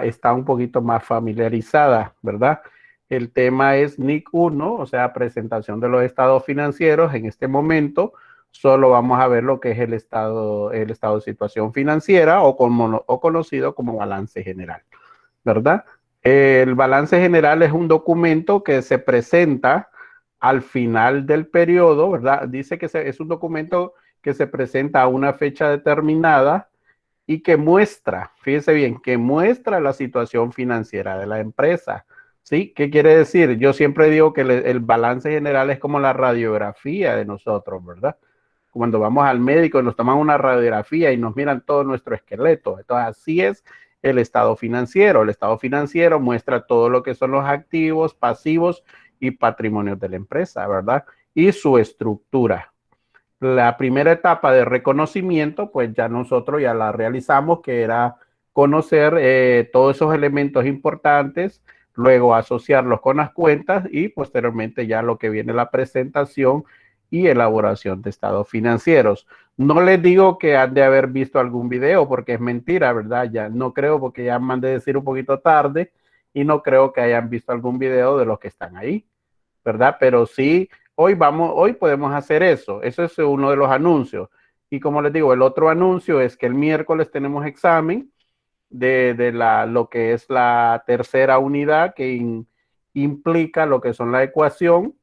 está un poquito más familiarizada, ¿verdad? El tema es NIC 1, o sea, presentación de los estados financieros. En este momento solo vamos a ver lo que es el estado de situación financiera o conocido como balance general, ¿verdad? El balance general es un documento que se presenta al final del periodo, ¿verdad? Dice que es un documento que se presenta a una fecha determinada y que muestra, fíjese bien, que muestra la situación financiera de la empresa. ¿Sí? ¿Qué quiere decir? Yo siempre digo que el balance general es como la radiografía de nosotros, ¿verdad? Cuando vamos al médico y nos toman una radiografía y nos miran todo nuestro esqueleto. Entonces, así es el estado financiero. El estado financiero muestra todo lo que son los activos, pasivos y patrimonios de la empresa, ¿verdad? Y su estructura. La primera etapa de reconocimiento, pues ya nosotros ya la realizamos, que era conocer todos esos elementos importantes, luego asociarlos con las cuentas y posteriormente ya lo que viene la presentación y elaboración de estados financieros. No les digo que han de haber visto algún video porque es mentira, ¿verdad? Ya no creo porque ya me han de decir un poquito tarde y no creo que hayan visto algún video de los que están ahí, ¿verdad? Pero sí, hoy podemos hacer eso. Eso es uno de los anuncios. Y como les digo, el otro anuncio es que el miércoles tenemos examen de lo que es la tercera unidad que implica lo que son la ecuación,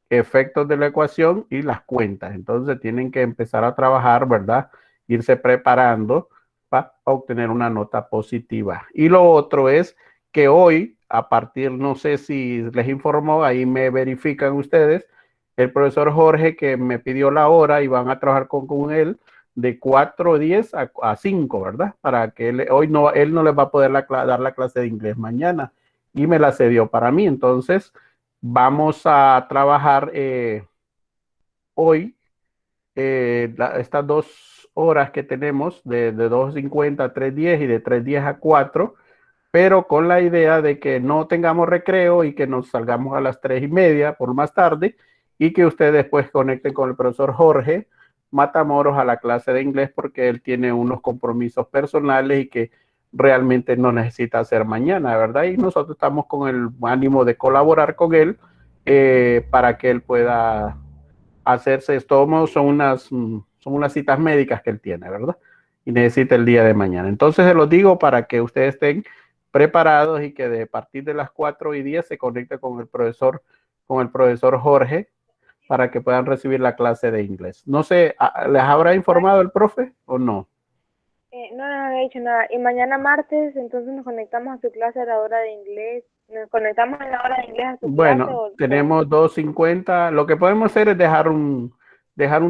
efectos de la ecuación y las cuentas. Entonces tienen que empezar a trabajar, ¿verdad? Irse preparando para obtener una nota positiva. Y lo otro es que hoy, a partir, no sé si les informó, ahí me verifican ustedes, el profesor Jorge que me pidió la hora y van a trabajar con él de 4:10 a 5, ¿verdad? Para que él no les va a poder dar la clase de inglés mañana y me la cedió para mí. Entonces, vamos a trabajar hoy estas 2 horas que tenemos de 2:50 a 3:10 y de 3:10 a 4, pero con la idea de que no tengamos recreo y que nos salgamos a las 3:30 por más tarde y que ustedes después conecten con el profesor Jorge Matamoros a la clase de inglés porque él tiene unos compromisos personales y que realmente no necesita hacer mañana, ¿verdad? Y nosotros estamos con el ánimo de colaborar con él para que él pueda hacerse esto. Son unas citas médicas que él tiene, ¿verdad? Y necesita el día de mañana. Entonces se los digo para que ustedes estén preparados y que de partir de las 4:10 se conecte con el profesor Jorge para que puedan recibir la clase de inglés. No sé, ¿les habrá informado el profe o no? No nos había dicho nada. Y mañana martes, entonces nos conectamos a su clase a la hora de inglés. ¿Nos conectamos a la hora de inglés a su clase Bueno, o... tenemos 2:50. Lo que podemos hacer es dejar un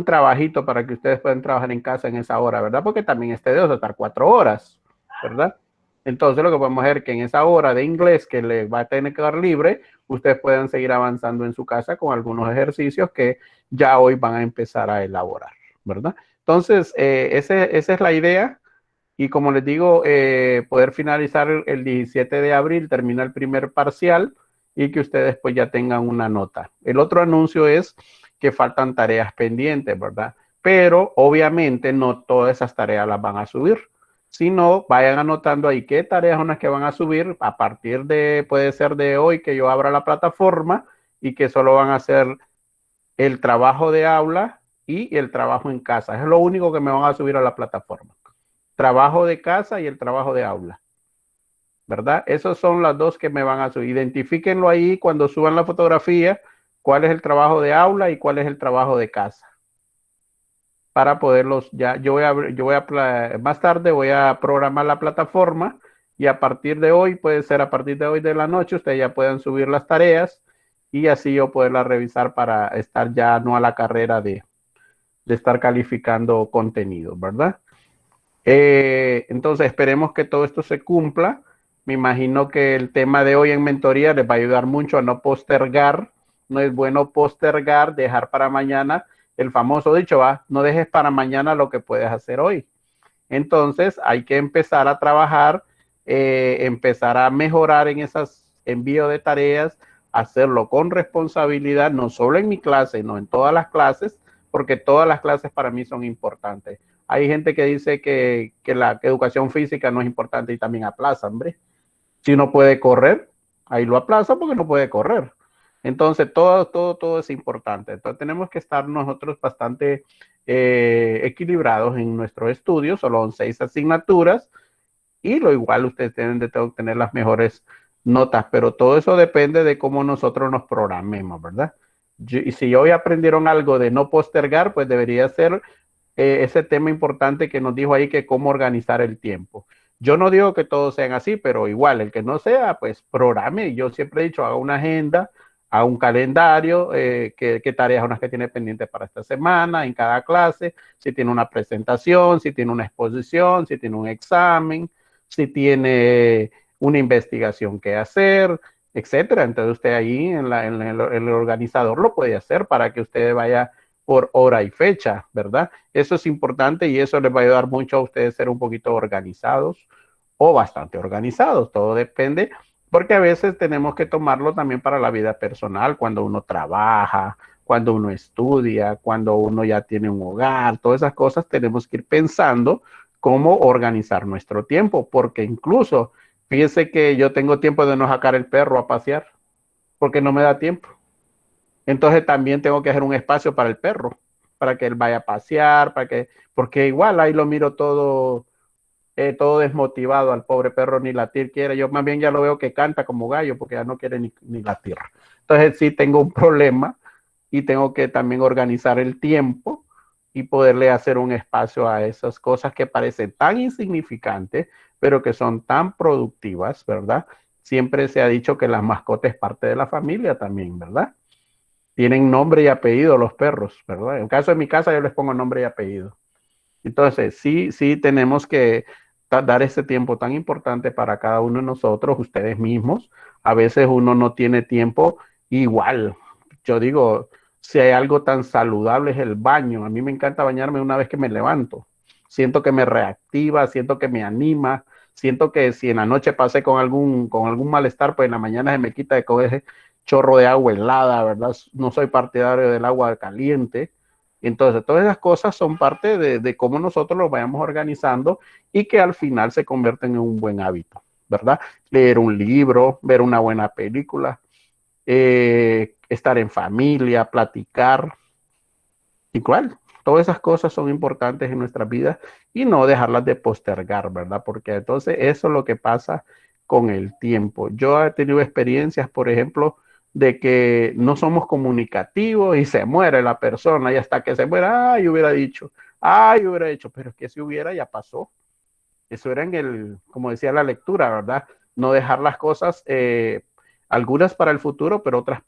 trabajito para que ustedes puedan trabajar en casa en esa hora, ¿verdad? Porque también es tedioso estar 4 horas, ¿verdad? Entonces lo que podemos hacer es que en esa hora de inglés que les va a tener que dar libre, ustedes puedan seguir avanzando en su casa con algunos ejercicios que ya hoy van a empezar a elaborar, ¿verdad? Entonces, esa es la idea. Y como les digo, poder finalizar el 17 de abril, termina el primer parcial y que ustedes pues ya tengan una nota. El otro anuncio es que faltan tareas pendientes, ¿verdad? Pero obviamente no todas esas tareas las van a subir, sino vayan anotando ahí qué tareas son las que van a subir a partir de, puede ser de hoy que yo abra la plataforma y que solo van a hacer el trabajo de aula y el trabajo en casa. Es lo único que me van a subir a la plataforma. Trabajo de casa y el trabajo de aula, ¿verdad? Esos son las dos que me van a subir. Identifíquenlo ahí cuando suban la fotografía, cuál es el trabajo de aula y cuál es el trabajo de casa. Para poderlos ya, más tarde voy a programar la plataforma y a partir de hoy, puede ser a partir de hoy de la noche, ustedes ya puedan subir las tareas y así yo poderlas revisar para estar ya no a la carrera de estar calificando contenido, ¿verdad? Entonces esperemos que todo esto se cumpla. Me imagino que el tema de hoy en mentoría les va a ayudar mucho a no postergar. No es bueno postergar, dejar para mañana el famoso dicho, va, no dejes para mañana lo que puedes hacer hoy. Entonces hay que empezar a trabajar, empezar a mejorar en esos envíos de tareas, hacerlo con responsabilidad, no solo en mi clase, no en todas las clases, porque todas las clases para mí son importantes. Hay gente que dice que la educación física no es importante y también aplaza, hombre. Si no puede correr, ahí lo aplaza porque no puede correr. Entonces, todo es importante. Entonces, tenemos que estar nosotros bastante equilibrados en nuestros estudios. Solo son 6 asignaturas y lo igual ustedes deben de obtener las mejores notas, pero todo eso depende de cómo nosotros nos programemos, ¿verdad? Y si hoy aprendieron algo de no postergar, pues debería ser ese tema importante que nos dijo ahí, que cómo organizar el tiempo. Yo no digo que todos sean así, pero igual, el que no sea, pues programe. Yo siempre he dicho, haga una agenda, haga un calendario, qué tareas son las que tiene pendientes para esta semana, en cada clase, si tiene una presentación, si tiene una exposición, si tiene un examen, si tiene una investigación que hacer, etcétera. Entonces usted ahí en el organizador lo puede hacer para que usted vaya por hora y fecha, ¿verdad? Eso es importante y eso les va a ayudar mucho a ustedes a ser un poquito organizados o bastante organizados. Todo depende, porque a veces tenemos que tomarlo también para la vida personal, cuando uno trabaja, cuando uno estudia, cuando uno ya tiene un hogar, todas esas cosas tenemos que ir pensando cómo organizar nuestro tiempo, porque incluso, fíjense que yo tengo tiempo de no sacar el perro a pasear, porque no me da tiempo. Entonces también tengo que hacer un espacio para el perro, para que él vaya a pasear, porque igual ahí lo miro todo desmotivado al pobre perro, ni latir quiere. Yo más bien ya lo veo que canta como gallo, porque ya no quiere ni latir. Entonces sí tengo un problema y tengo que también organizar el tiempo y poderle hacer un espacio a esas cosas que parecen tan insignificantes, pero que son tan productivas, ¿verdad? Siempre se ha dicho que las mascotas es parte de la familia también, ¿verdad? Tienen nombre y apellido los perros, ¿verdad? En el caso de mi casa yo les pongo nombre y apellido. Entonces, sí tenemos que dar ese tiempo tan importante para cada uno de nosotros, ustedes mismos. A veces uno no tiene tiempo igual. Yo digo, si hay algo tan saludable es el baño. A mí me encanta bañarme una vez que me levanto. Siento que me reactiva, siento que me anima, siento que si en la noche pasé con algún malestar, pues en la mañana se me quita de con ese chorro de agua helada, ¿verdad? No soy partidario del agua caliente. Entonces, todas esas cosas son parte de cómo nosotros lo vayamos organizando y que al final se convierten en un buen hábito, ¿verdad? Leer un libro, ver una buena película, estar en familia, platicar, igual. Todas esas cosas son importantes en nuestras vidas y no dejarlas de postergar, ¿verdad? Porque entonces eso es lo que pasa con el tiempo. Yo he tenido experiencias, por ejemplo, de que no somos comunicativos y se muere la persona y hasta que se muera, ay, hubiera dicho, ay, hubiera hecho, pero es que si hubiera ya pasó. Eso era como decía la lectura, ¿verdad? No dejar las cosas, algunas para el futuro, pero otras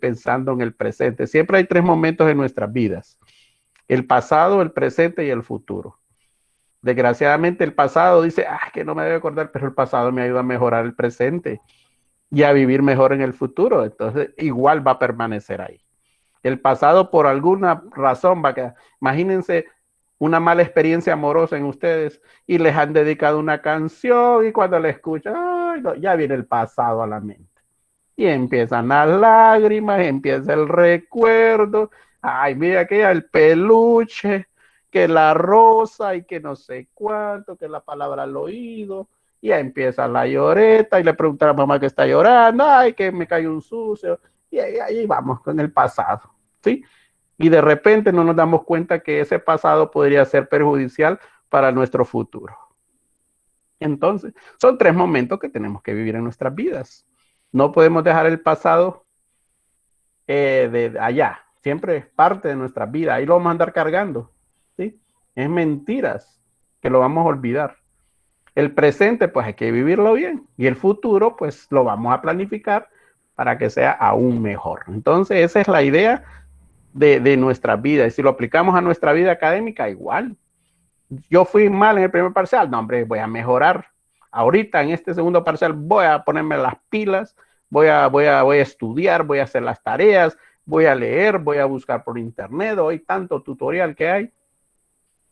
pensando en el presente. Siempre hay 3 momentos en nuestras vidas: el pasado, el presente y el futuro. Desgraciadamente el pasado dice, que no me debe acordar, pero el pasado me ayuda a mejorar el presente y a vivir mejor en el futuro. Entonces igual va a permanecer ahí. El pasado por alguna razón va a quedar. Imagínense una mala experiencia amorosa en ustedes y les han dedicado una canción y cuando la escuchan, no, ya viene el pasado a la mente. Y empiezan las lágrimas, empieza el recuerdo. Ay, mira que el peluche, que la rosa y que no sé cuánto, que la palabra al oído. Y ya empieza la lloreta y le pregunta a la mamá que está llorando, ay, que me cayó un sucio. Y ahí vamos con el pasado, ¿sí? Y de repente no nos damos cuenta que ese pasado podría ser perjudicial para nuestro futuro. Entonces, son 3 momentos que tenemos que vivir en nuestras vidas. No podemos dejar el pasado de allá. Siempre es parte de nuestra vida. Ahí lo vamos a andar cargando. ¿Sí? Es mentiras que lo vamos a olvidar. El presente, pues hay que vivirlo bien. Y el futuro, pues lo vamos a planificar para que sea aún mejor. Entonces, esa es la idea de nuestra vida. Y si lo aplicamos a nuestra vida académica, igual. Yo fui mal en el primer parcial, no, hombre, voy a mejorar. Ahorita en este segundo parcial voy a ponerme las pilas, voy a estudiar, voy a hacer las tareas, voy a leer, voy a buscar por internet, hoy tanto tutorial que hay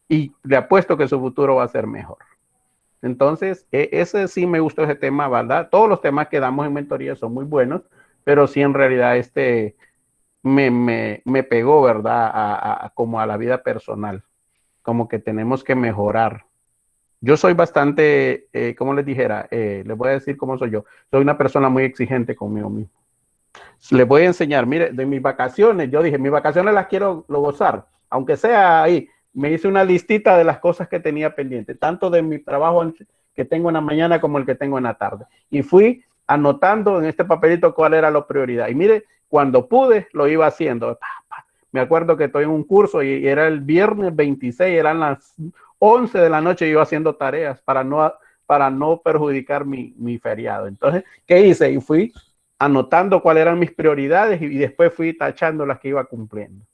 y le apuesto que su futuro va a ser mejor. Entonces, ese sí me gustó ese tema, ¿verdad? Todos los temas que damos en mentoría son muy buenos, pero sí en realidad me pegó, ¿verdad? Como a la vida personal, como que tenemos que mejorar Yo soy bastante, como les dijera, les voy a decir cómo soy yo. Soy una persona muy exigente conmigo mismo. Les voy a enseñar, mire, de mis vacaciones, yo dije, mis vacaciones las quiero gozar, aunque sea ahí. Me hice una listita de las cosas que tenía pendiente, tanto de mi trabajo que tengo en la mañana como el que tengo en la tarde. Y fui anotando en este papelito cuál era la prioridad. Y mire, cuando pude, lo iba haciendo. Me acuerdo que estoy en un curso y era el viernes 26, eran las 11 de la noche, y iba haciendo tareas para no perjudicar mi feriado. Entonces, ¿qué hice? Y fui anotando cuáles eran mis prioridades y después fui tachando las que iba cumpliendo.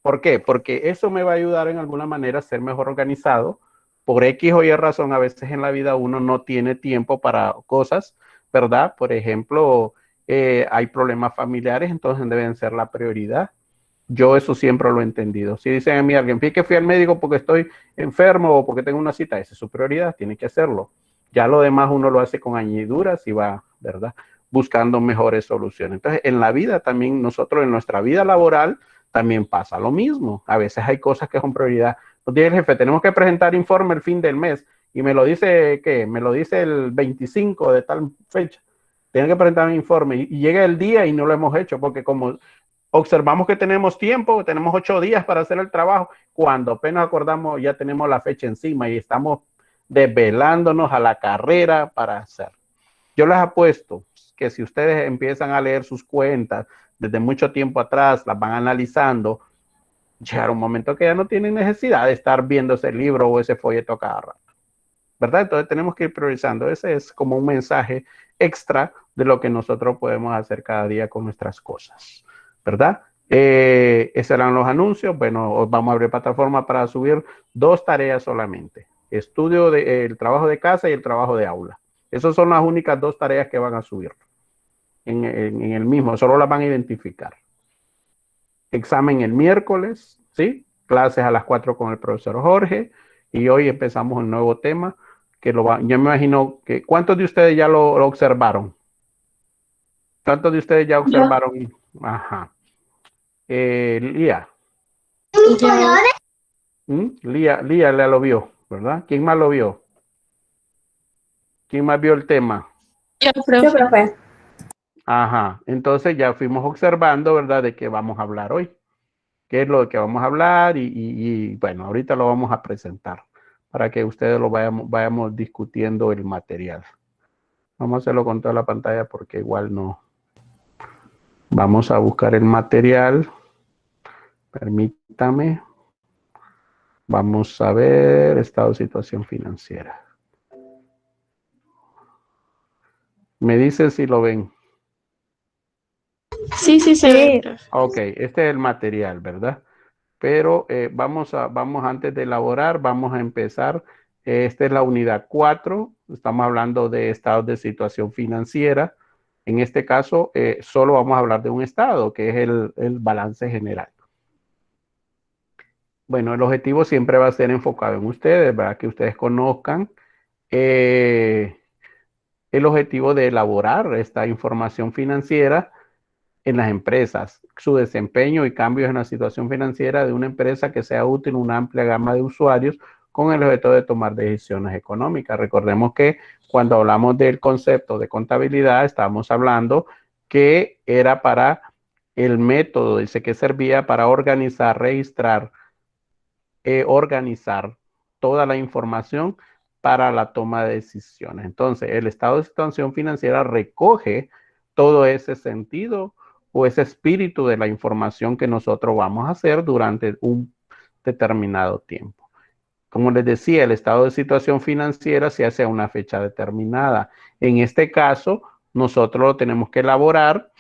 ¿Por qué? Porque eso me va a ayudar en alguna manera a ser mejor organizado. Por X o Y razón, a veces en la vida uno no tiene tiempo para cosas, ¿verdad? Por ejemplo, hay problemas familiares, entonces deben ser la prioridad. Yo eso siempre lo he entendido. Si dicen a mí alguien, fíjate que fui al médico porque estoy enfermo o porque tengo una cita, esa es su prioridad, tiene que hacerlo. Ya lo demás uno lo hace con añadiduras y va, ¿verdad? Buscando mejores soluciones. Entonces, en la vida también, nosotros en nuestra vida laboral, también pasa lo mismo. A veces hay cosas que son prioridad. Nos dice el jefe, tenemos que presentar informe el fin del mes y me lo dice, ¿qué? Me lo dice el 25 de tal fecha. Tienen que presentar un informe y llega el día y no lo hemos hecho porque como observamos que tenemos tiempo, tenemos 8 días para hacer el trabajo, cuando apenas acordamos ya tenemos la fecha encima y estamos desvelándonos a la carrera para hacer. Yo les apuesto que si ustedes empiezan a leer sus cuentas desde mucho tiempo atrás, las van analizando, llegará un momento que ya no tienen necesidad de estar viendo ese libro o ese folleto cada rato, ¿verdad? Entonces tenemos que ir priorizando. Ese es como un mensaje extra de lo que nosotros podemos hacer cada día con nuestras cosas, ¿verdad? Esos eran los anuncios. Bueno, vamos a abrir plataforma para subir 2 tareas solamente. Estudio el trabajo de casa y el trabajo de aula. Esas son las únicas 2 tareas que van a subir en el mismo, solo las van a identificar. Examen el miércoles, ¿sí? Clases a las 4 con el profesor Jorge y hoy empezamos un nuevo tema que yo me imagino que ¿cuántos de ustedes ya lo observaron? ¿Cuántos de ustedes ya Yo. observaron? Ajá. Lía. Yo. Lía lo vio, ¿verdad? ¿Quién más lo vio? ¿Quién más vio el tema? Yo, profe. Ajá. Entonces ya fuimos observando, ¿verdad? De qué vamos a hablar hoy. ¿Qué es lo que vamos a hablar? Y bueno, ahorita lo vamos a presentar para que ustedes lo vayamos discutiendo el material. Vamos a hacerlo con toda la pantalla porque igual no. Vamos a buscar el material. Permítame. Vamos a ver estado de situación financiera. Me dicen si lo ven. Sí, se ve, profe. Ok, este es el material, ¿verdad? Pero vamos antes de elaborar, vamos a empezar. Esta es la unidad 4. Estamos hablando de estados de situación financiera. En este caso, solo vamos a hablar de un estado, que es el balance general. Bueno, el objetivo siempre va a ser enfocado en ustedes, ¿verdad? Que ustedes conozcan el objetivo de elaborar esta información financiera en las empresas, su desempeño y cambios en la situación financiera de una empresa que sea útil a una amplia gama de usuarios con el objeto de tomar decisiones económicas. Recordemos que cuando hablamos del concepto de contabilidad, estábamos hablando que era para el método, dice que servía para organizar, registrar, organizar toda la información para la toma de decisiones. Entonces, el estado de situación financiera recoge todo ese sentido o ese espíritu de la información que nosotros vamos a hacer durante un determinado tiempo. Como les decía, el estado de situación financiera se hace a una fecha determinada. En este caso, nosotros lo tenemos que elaborar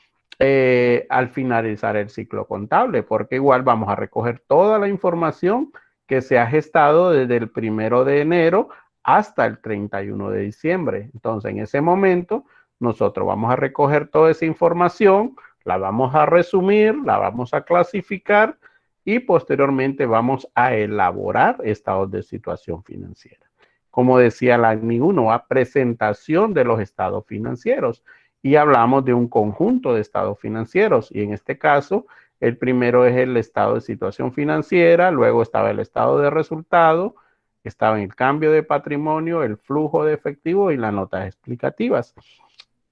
al finalizar el ciclo contable, porque igual vamos a recoger toda la información que se ha gestado desde el 1 de enero hasta el 31 de diciembre. Entonces, en ese momento, nosotros vamos a recoger toda esa información, la vamos a resumir, la vamos a clasificar y posteriormente vamos a elaborar estados de situación financiera. Como decía la ACNI 1, a presentación de los estados financieros y hablamos de un conjunto de estados financieros y en este caso el primero es el estado de situación financiera, luego estaba el estado de resultado, Estaba en el cambio de patrimonio, el flujo de efectivo y las notas explicativas.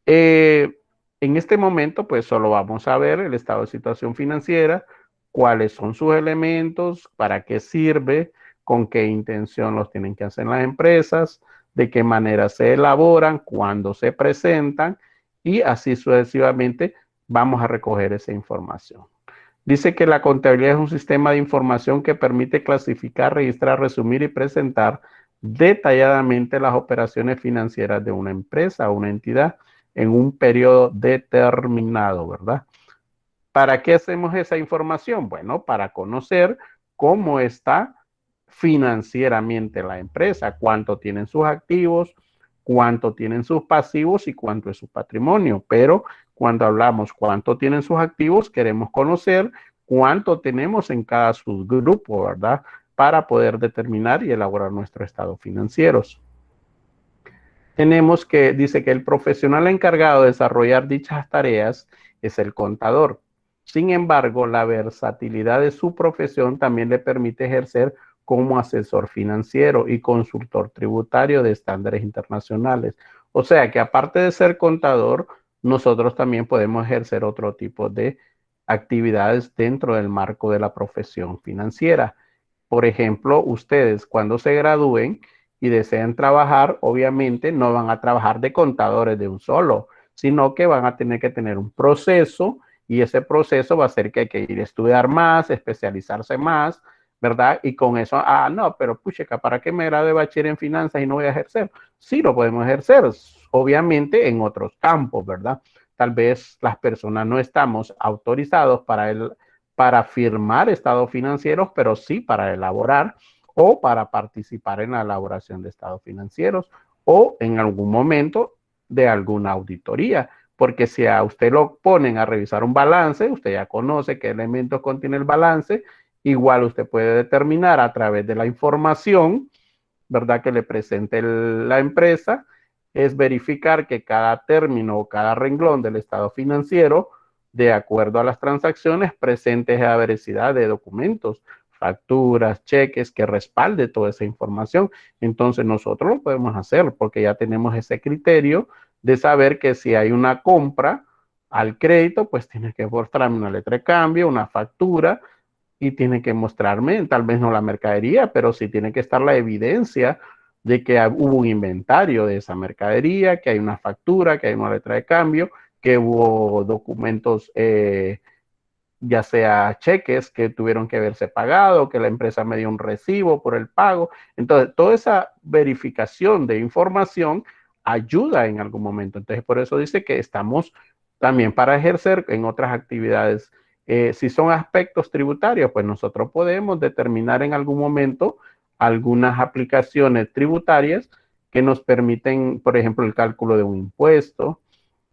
En este momento, pues solo vamos a ver el estado de situación financiera, cuáles son sus elementos, para qué sirve, con qué intención los tienen que hacer las empresas, de qué manera se elaboran, cuándo se presentan y así sucesivamente vamos a recoger esa información. Dice que la contabilidad es un sistema de información que permite clasificar, registrar, resumir y presentar detalladamente las operaciones financieras de una empresa o una entidad en un periodo determinado, ¿verdad? ¿Para qué hacemos esa información? Bueno, para conocer cómo está financieramente la empresa, cuánto tienen sus activos, cuánto tienen sus pasivos y cuánto es su patrimonio. Pero cuando hablamos cuánto tienen sus activos, queremos conocer cuánto tenemos en cada subgrupo, ¿verdad? Para poder determinar y elaborar nuestro estado financieros. Tenemos que, dice que el profesional encargado de desarrollar dichas tareas es el contador. Sin embargo, la versatilidad de su profesión también le permite ejercer como asesor financiero y consultor tributario de estándares internacionales. O sea que aparte de ser contador, nosotros también podemos ejercer otro tipo de actividades dentro del marco de la profesión financiera. Por ejemplo, ustedes cuando se gradúen y deseen trabajar, obviamente no van a trabajar de contadores de un solo, sino que van a tener que tener un proceso y ese proceso va a ser que hay que ir a estudiar más, especializarse más, ¿verdad? Y con eso, no, pero pucheca, ¿para qué me grado de bachiller en finanzas y no voy a ejercer? Sí, lo podemos ejercer, obviamente en otros campos, ¿verdad? Tal vez las personas no estamos autorizados para firmar estados financieros, pero sí para elaborar o para participar en la elaboración de estados financieros o en algún momento de alguna auditoría. Porque si a usted lo ponen a revisar un balance, usted ya conoce qué elementos contiene el balance, igual usted puede determinar a través de la información, ¿verdad?, que le presente la empresa, es verificar que cada término o cada renglón del estado financiero, de acuerdo a las transacciones, presente la veracidad de documentos, facturas, cheques, que respalde toda esa información. Entonces nosotros lo podemos hacer porque ya tenemos ese criterio de saber que si hay una compra al crédito, pues tiene que mostrarme una letra de cambio, una factura, y tiene que mostrarme, tal vez no la mercadería, pero sí tiene que estar la evidencia de que hubo un inventario de esa mercadería, que hay una factura, que hay una letra de cambio, que hubo documentos, ya sea cheques que tuvieron que haberse pagado, que la empresa me dio un recibo por el pago. Entonces, toda esa verificación de información ayuda en algún momento. Entonces, por eso dice que estamos también para ejercer en otras actividades. Si son aspectos tributarios, pues nosotros podemos determinar en algún momento algunas aplicaciones tributarias que nos permiten, por ejemplo, el cálculo de un impuesto,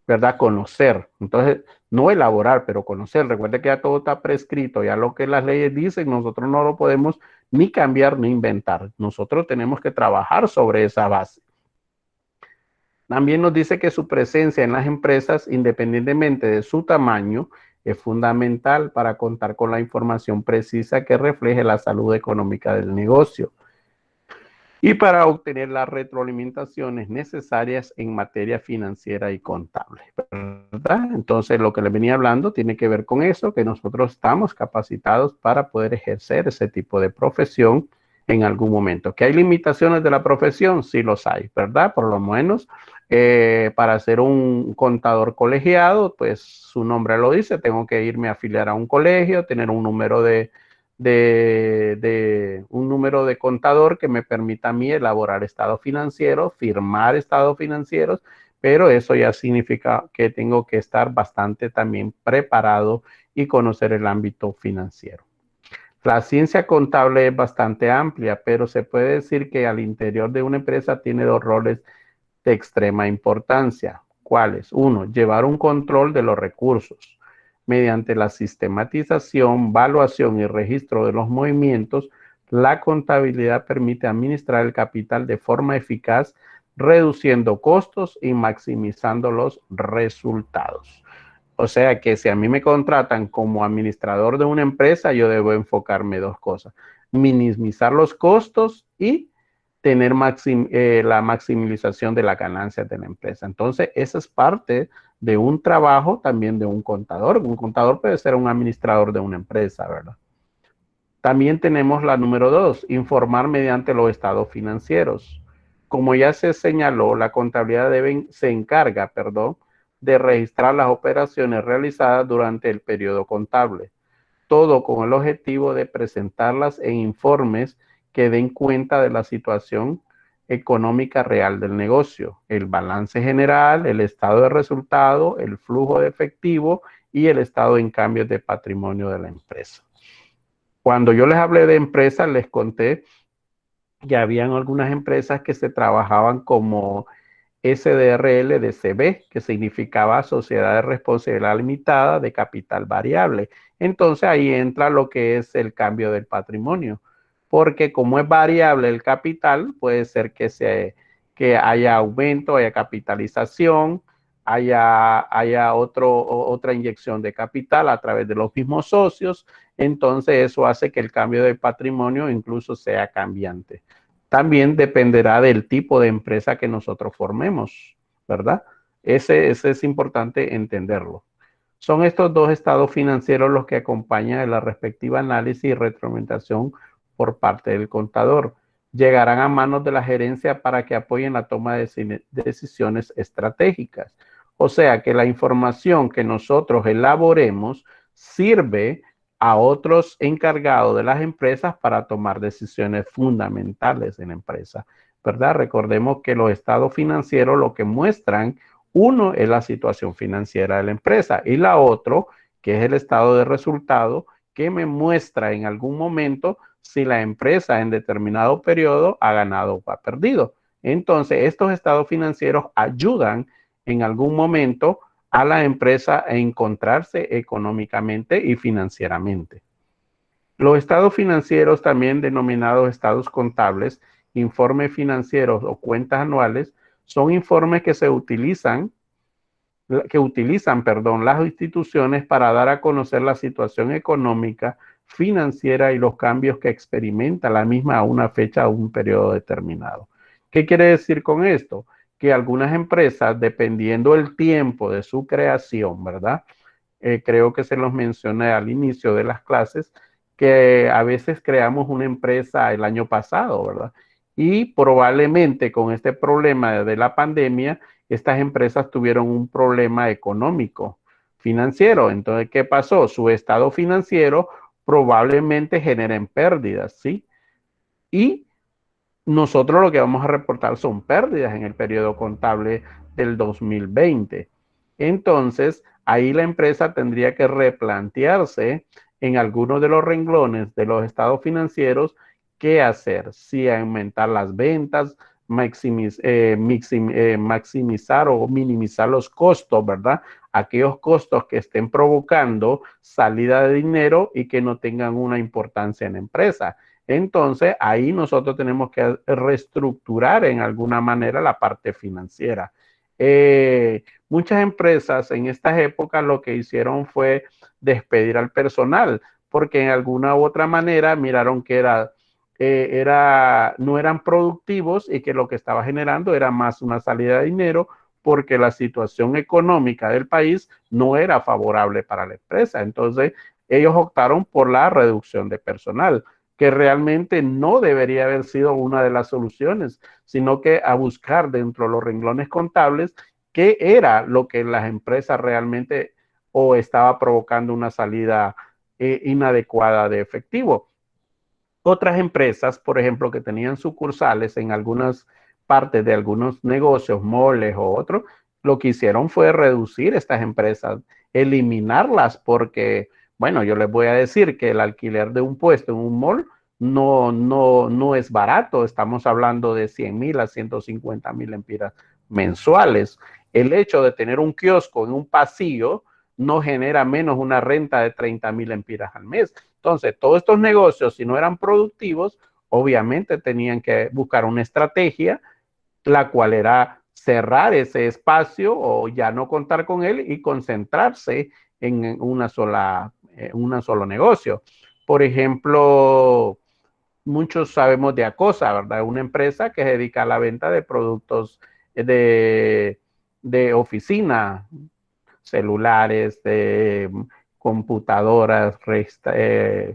¿verdad? Conocer. Entonces, no elaborar, pero conocer. Recuerde que ya todo está prescrito, ya lo que las leyes dicen, nosotros no lo podemos ni cambiar ni inventar. Nosotros tenemos que trabajar sobre esa base. También nos dice que su presencia en las empresas, independientemente de su tamaño, es fundamental para contar con la información precisa que refleje la salud económica del negocio y para obtener las retroalimentaciones necesarias en materia financiera y contable, ¿verdad? Entonces, lo que les venía hablando tiene que ver con eso, que nosotros estamos capacitados para poder ejercer ese tipo de profesión en algún momento. ¿Que hay limitaciones de la profesión? Sí los hay, ¿verdad? Por lo menos, para ser un contador colegiado, pues su nombre lo dice, tengo que irme a afiliar a un colegio, tener un número de contador que me permita a mí elaborar estados financieros, firmar estados financieros, pero eso ya significa que tengo que estar bastante también preparado y conocer el ámbito financiero. La ciencia contable es bastante amplia, pero se puede decir que al interior de una empresa tiene dos roles de extrema importancia. ¿Cuáles? Uno, llevar un control de los recursos. Mediante la sistematización, evaluación y registro de los movimientos, la contabilidad permite administrar el capital de forma eficaz, reduciendo costos y maximizando los resultados. O sea que si a mí me contratan como administrador de una empresa, yo debo enfocarme dos cosas: minimizar los costos y tener la maximización de las ganancias de la empresa. Entonces, esa es parte de un trabajo también de un contador. Un contador puede ser un administrador de una empresa, ¿verdad? También tenemos la número 2, informar mediante los estados financieros. Como ya se señaló, la contabilidad se encarga, de registrar las operaciones realizadas durante el periodo contable, todo con el objetivo de presentarlas en informes que den cuenta de la situación económica real del negocio, el balance general, el estado de resultado, el flujo de efectivo y el estado en cambios de patrimonio de la empresa. Cuando yo les hablé de empresas, les conté que habían algunas empresas que se trabajaban como SDRL de CB, que significaba Sociedad de Responsabilidad Limitada de Capital Variable. Entonces ahí entra lo que es el cambio del patrimonio, porque como es variable el capital, puede ser que haya aumento, haya capitalización, haya otra inyección de capital a través de los mismos socios. Entonces eso hace que el cambio de patrimonio incluso sea cambiante. También dependerá del tipo de empresa que nosotros formemos, ¿verdad? Ese es importante entenderlo. Son estos dos estados financieros los que acompañan la respectiva análisis y retroalimentación por parte del contador. Llegarán a manos de la gerencia para que apoyen la toma de decisiones estratégicas. O sea que la información que nosotros elaboremos sirve a otros encargados de las empresas para tomar decisiones fundamentales en la empresa, ¿verdad? Recordemos que los estados financieros lo que muestran, uno es la situación financiera de la empresa y la otra, que es el estado de resultado, que me muestra en algún momento si la empresa en determinado periodo ha ganado o ha perdido. Entonces, estos estados financieros ayudan en algún momento a la empresa a encontrarse económicamente y financieramente. Los estados financieros, también denominados estados contables, informes financieros o cuentas anuales, son informes que utilizan las instituciones para dar a conocer la situación económica, financiera y los cambios que experimenta la misma a una fecha o un periodo determinado. ¿Qué quiere decir con esto? Que algunas empresas, dependiendo del tiempo de su creación, ¿verdad? Creo que se los mencioné al inicio de las clases, que a veces creamos una empresa el año pasado, ¿verdad? Y probablemente con este problema de la pandemia, estas empresas tuvieron un problema económico, financiero. Entonces, ¿qué pasó? Su estado financiero probablemente generen pérdidas, ¿sí? Y nosotros lo que vamos a reportar son pérdidas en el periodo contable del 2020. Entonces, ahí la empresa tendría que replantearse en algunos de los renglones de los estados financieros qué hacer, si aumentar las ventas, maximizar o minimizar los costos, ¿verdad? Aquellos costos que estén provocando salida de dinero y que no tengan una importancia en la empresa. Entonces, ahí nosotros tenemos que reestructurar en alguna manera la parte financiera. Muchas empresas en estas épocas lo que hicieron fue despedir al personal, porque en alguna u otra manera miraron que no eran productivos y que lo que estaba generando era más una salida de dinero porque la situación económica del país no era favorable para la empresa. Entonces, ellos optaron por la reducción de personal, que realmente no debería haber sido una de las soluciones, sino que a buscar dentro de los renglones contables qué era lo que las empresas realmente o estaba provocando una salida inadecuada de efectivo. Otras empresas, por ejemplo, que tenían sucursales en algunas partes de algunos negocios, moles o otros, lo que hicieron fue reducir estas empresas, eliminarlas, porque, bueno, yo les voy a decir que el alquiler de un puesto en un mall no es barato. Estamos hablando de 100,000 a 150,000 lempiras mensuales. El hecho de tener un kiosco en un pasillo no genera menos una renta de 30,000 lempiras al mes. Entonces, todos estos negocios, si no eran productivos, obviamente tenían que buscar una estrategia, la cual era cerrar ese espacio o ya no contar con él y concentrarse en un solo negocio. Por ejemplo, muchos sabemos de Acosa, ¿verdad? Una empresa que se dedica a la venta de productos de oficina, celulares, de computadoras,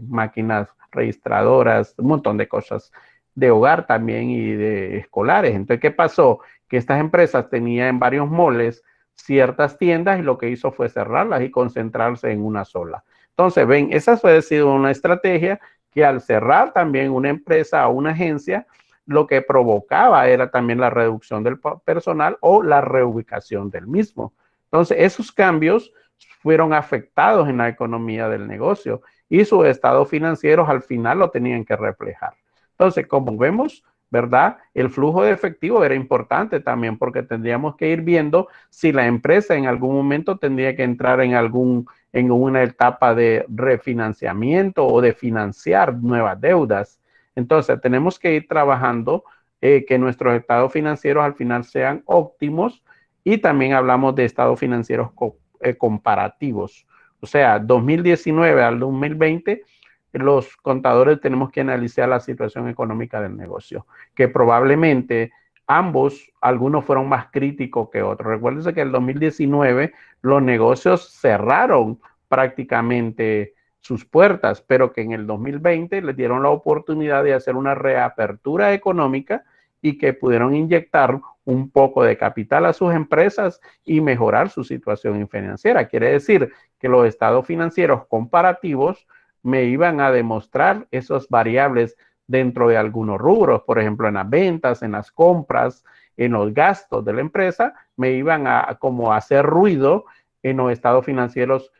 máquinas registradoras, un montón de cosas de hogar también y de escolares. Entonces, ¿qué pasó? Que estas empresas tenían en varios moles ciertas tiendas y lo que hizo fue cerrarlas y concentrarse en una sola. Entonces, ven, esa fue sido una estrategia que al cerrar también una empresa o una agencia, lo que provocaba era también la reducción del personal o la reubicación del mismo. Entonces, esos cambios fueron afectados en la economía del negocio y sus estados financieros al final lo tenían que reflejar. Entonces, como vemos, ¿verdad? El flujo de efectivo era importante también porque tendríamos que ir viendo si la empresa en algún momento tendría que entrar en una etapa de refinanciamiento o de financiar nuevas deudas. Entonces, tenemos que ir trabajando que nuestros estados financieros al final sean óptimos y también hablamos de estados financieros comparativos. O sea, 2019 al 2020, los contadores tenemos que analizar la situación económica del negocio, que probablemente ambos, algunos fueron más críticos que otros. Recuérdense que en el 2019 los negocios cerraron prácticamente sus puertas, pero que en el 2020 les dieron la oportunidad de hacer una reapertura económica y que pudieron inyectar un poco de capital a sus empresas y mejorar su situación financiera. Quiere decir que los estados financieros comparativos me iban a demostrar esas variables dentro de algunos rubros, por ejemplo, en las ventas, en las compras, en los gastos de la empresa, me iban a como hacer ruido en los estados financieros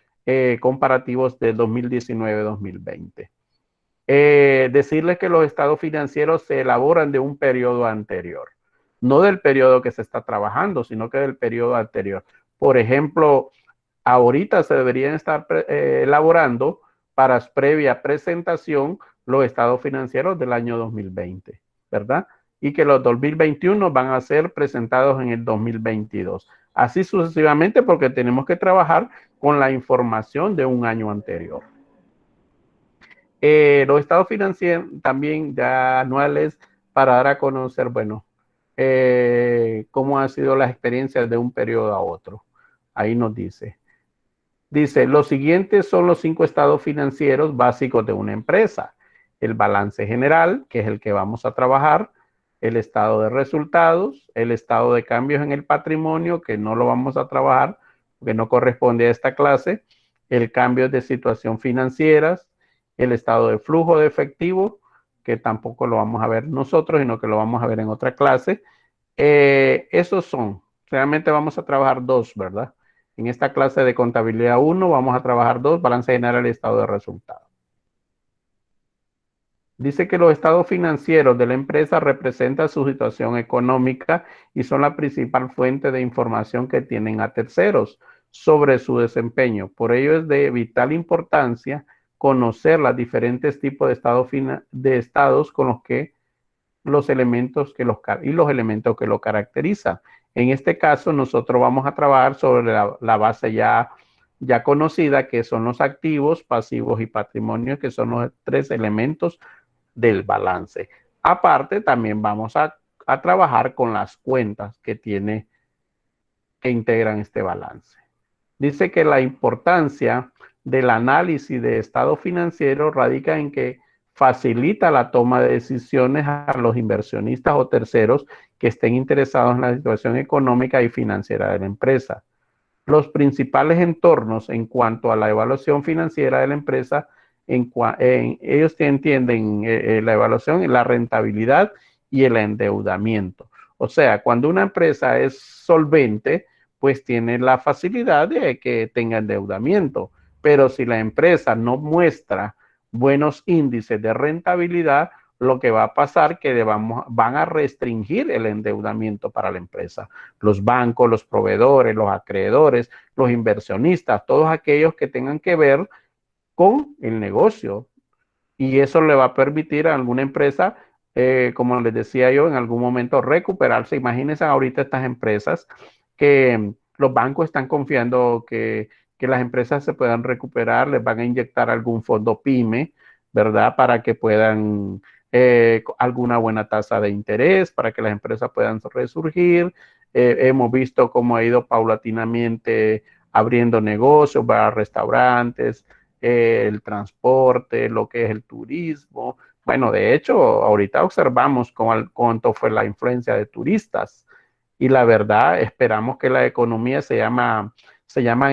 comparativos de 2019-2020. Decirles que los estados financieros se elaboran de un periodo anterior, no del periodo que se está trabajando, sino que del periodo anterior. Por ejemplo, ahorita se deberían estar elaborando para previa presentación los estados financieros del año 2020, ¿verdad? Y que los 2021 van a ser presentados en el 2022. Así sucesivamente porque tenemos que trabajar con la información de un año anterior. Los estados financieros también ya anuales para dar a conocer, bueno, cómo han sido las experiencias de un periodo a otro. Ahí nos dice. Dice, los siguientes son los 5 estados financieros básicos de una empresa. El balance general, que es el que vamos a trabajar, el estado de resultados, el estado de cambios en el patrimonio, que no lo vamos a trabajar porque no corresponde a esta clase, el cambio de situación financieras, el estado de flujo de efectivo, que tampoco lo vamos a ver nosotros, sino que lo vamos a ver en otra clase. Esos son, realmente vamos a trabajar 2, ¿verdad? En esta clase de contabilidad 1 vamos a trabajar 2, balance general y estado de resultados. Dice que los estados financieros de la empresa representan su situación económica y son la principal fuente de información que tienen a terceros sobre su desempeño. Por ello es de vital importancia conocer los diferentes tipos de estados con los que los elementos que lo caracterizan. En este caso, nosotros vamos a trabajar sobre la base ya conocida, que son los activos, pasivos y patrimonio, que son los 3 elementos del balance. Aparte, también vamos a trabajar con las cuentas que integran este balance. Dice que la importancia del análisis de estado financiero radica en que facilita la toma de decisiones a los inversionistas o terceros que estén interesados en la situación económica y financiera de la empresa. Los principales entornos en cuanto a la evaluación financiera de la empresa, ellos entienden la evaluación en la rentabilidad y el endeudamiento. O sea, cuando una empresa es solvente, pues tiene la facilidad de que tenga endeudamiento. Pero si la empresa no muestra buenos índices de rentabilidad, lo que va a pasar es que van a restringir el endeudamiento para la empresa. Los bancos, los proveedores, los acreedores, los inversionistas, todos aquellos que tengan que ver con el negocio. Y eso le va a permitir a alguna empresa, como les decía yo, en algún momento recuperarse. Imagínense ahorita estas empresas que los bancos están confiando que las empresas se puedan recuperar, les van a inyectar algún fondo PYME, ¿verdad? Para que puedan alguna buena tasa de interés para que las empresas puedan resurgir. Hemos visto cómo ha ido paulatinamente abriendo negocios, restaurantes, el transporte, lo que es el turismo. Bueno, de hecho, ahorita observamos cuánto fue la influencia de turistas y la verdad esperamos que la economía se llaman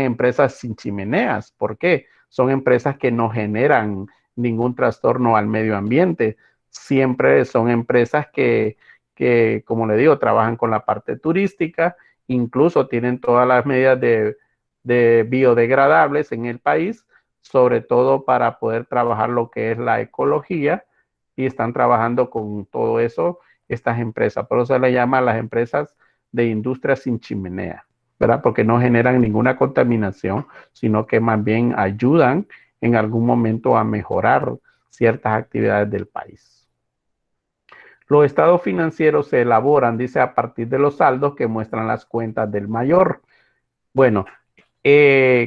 empresas sin chimeneas. ¿Por qué? Son empresas que no generan ningún trastorno al medio ambiente. Siempre son empresas que, como le digo, trabajan con la parte turística, incluso tienen todas las medidas de biodegradables en el país, sobre todo para poder trabajar lo que es la ecología, y están trabajando con todo eso estas empresas. Por eso se le llama a las empresas de industria sin chimenea, ¿verdad? Porque no generan ninguna contaminación, sino que más bien ayudan en algún momento a mejorar ciertas actividades del país. Los estados financieros se elaboran, dice, a partir de los saldos que muestran las cuentas del mayor. Bueno,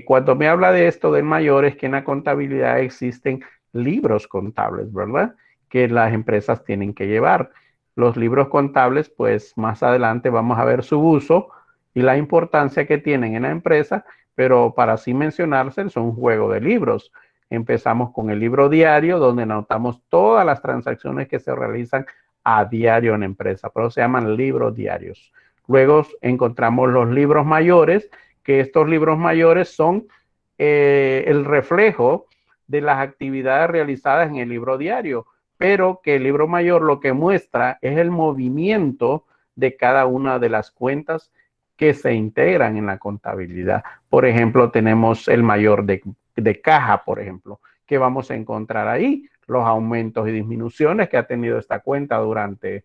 cuando me habla de esto del mayor es que en la contabilidad existen libros contables, ¿verdad? Que las empresas tienen que llevar. Los libros contables, pues más adelante vamos a ver su uso y la importancia que tienen en la empresa, pero para así mencionarse, son un juego de libros. Empezamos con el libro diario, donde anotamos todas las transacciones que se realizan a diario en la empresa, pero se llaman libros diarios. Luego encontramos los libros mayores, que estos libros mayores son el reflejo de las actividades realizadas en el libro diario, pero que el libro mayor lo que muestra es el movimiento de cada una de las cuentas que se integran en la contabilidad. Por ejemplo, tenemos el mayor de caja, por ejemplo, que vamos a encontrar ahí, los aumentos y disminuciones que ha tenido esta cuenta durante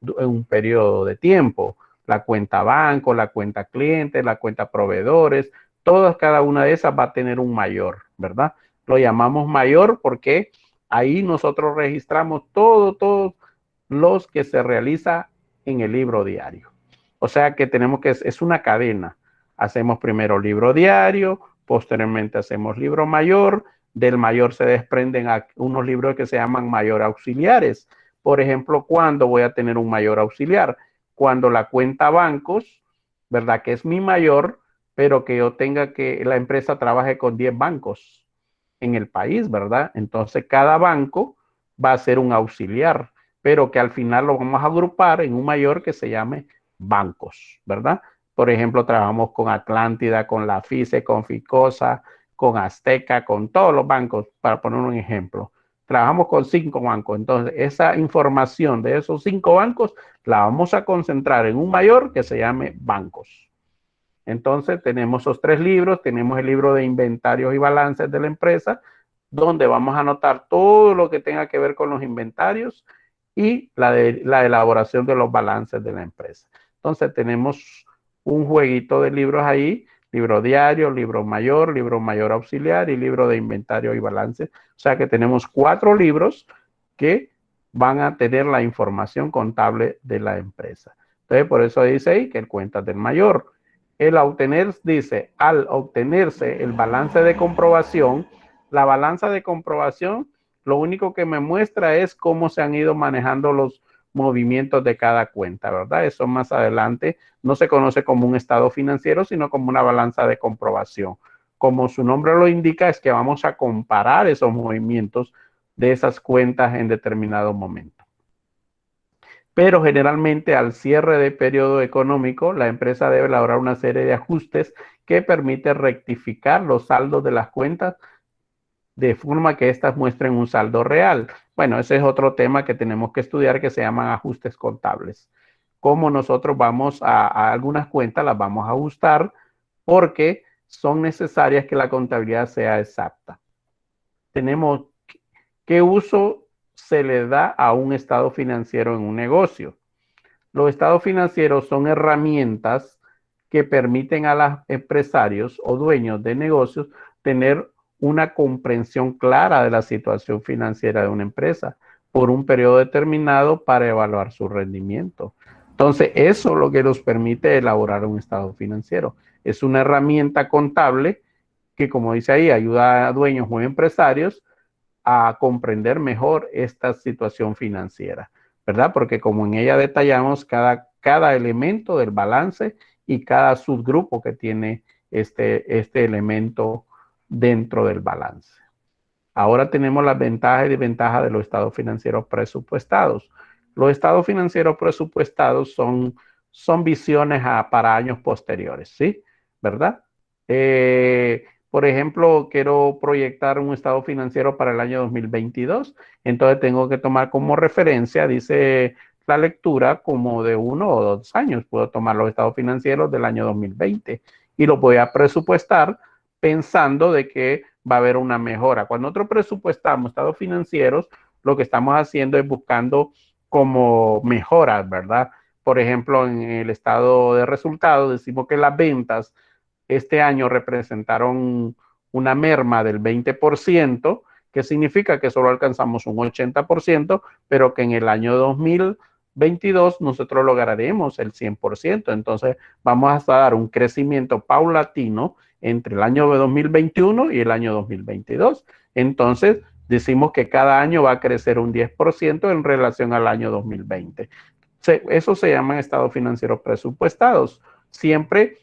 un periodo de tiempo. La cuenta banco, la cuenta cliente, la cuenta proveedores, cada una de esas va a tener un mayor, ¿verdad? Lo llamamos mayor porque ahí nosotros registramos todos los que se realiza en el libro diario. O sea que es una cadena. Hacemos primero libro diario, posteriormente hacemos libro mayor, del mayor se desprenden unos libros que se llaman mayor auxiliares. Por ejemplo, ¿cuándo voy a tener un mayor auxiliar? Cuando la cuenta bancos, ¿verdad? Que es mi mayor, pero que yo tenga que la empresa trabaje con 10 bancos en el país, ¿verdad? Entonces, cada banco va a ser un auxiliar, pero que al final lo vamos a agrupar en un mayor que se llame bancos, ¿verdad? Por ejemplo, trabajamos con Atlántida, con la FICE, con Ficosa, con Azteca, con todos los bancos, para poner un ejemplo. Trabajamos con 5 bancos, entonces esa información de esos 5 bancos la vamos a concentrar en un mayor que se llame bancos. Entonces tenemos esos 3 libros, tenemos el libro de inventarios y balances de la empresa, donde vamos a anotar todo lo que tenga que ver con los inventarios y la elaboración de los balances de la empresa. Entonces tenemos un jueguito de libros ahí, libro diario, libro mayor auxiliar y libro de inventario y balance. O sea que tenemos 4 libros que van a tener la información contable de la empresa. Entonces, por eso dice ahí que el cuentas del mayor. Al obtenerse el balance de comprobación, la balanza de comprobación, lo único que me muestra es cómo se han ido manejando los movimientos de cada cuenta, ¿verdad? Eso más adelante no se conoce como un estado financiero, sino como una balanza de comprobación. Como su nombre lo indica, es que vamos a comparar esos movimientos de esas cuentas en determinado momento. Pero generalmente al cierre de periodo económico, la empresa debe elaborar una serie de ajustes que permite rectificar los saldos de las cuentas de forma que éstas muestren un saldo real. Bueno, ese es otro tema que tenemos que estudiar que se llaman ajustes contables. Cómo nosotros vamos a algunas cuentas, las vamos a ajustar porque son necesarias que la contabilidad sea exacta. Tenemos qué uso se le da a un estado financiero en un negocio. Los estados financieros son herramientas que permiten a los empresarios o dueños de negocios tener una comprensión clara de la situación financiera de una empresa por un periodo determinado para evaluar su rendimiento. Entonces, eso es lo que nos permite elaborar un estado financiero. Es una herramienta contable que, como dice ahí, ayuda a dueños o empresarios a comprender mejor esta situación financiera, ¿verdad? Porque como en ella detallamos cada elemento del balance y cada subgrupo que tiene este elemento dentro del balance. Ahora tenemos las ventajas y desventajas de los estados financieros presupuestados. Los estados financieros presupuestados son visiones para años posteriores, ¿sí? ¿Verdad? Por ejemplo, quiero proyectar un estado financiero para el año 2022, entonces tengo que tomar como referencia, dice la lectura, como de 1 o 2 años. Puedo tomar los estados financieros del año 2020 y los voy a presupuestar pensando de que va a haber una mejora. Cuando nosotros presupuestamos estados financieros, lo que estamos haciendo es buscando como mejoras, ¿verdad? Por ejemplo, en el estado de resultados decimos que las ventas este año representaron una merma del 20%, que significa que solo alcanzamos un 80%, pero que en el año 2022 nosotros lograremos el 100%. Entonces vamos a dar un crecimiento paulatino entre el año 2021 y el año 2022. Entonces decimos que cada año va a crecer un 10% en relación al año 2020. Eso se llaman estados financieros presupuestados. Siempre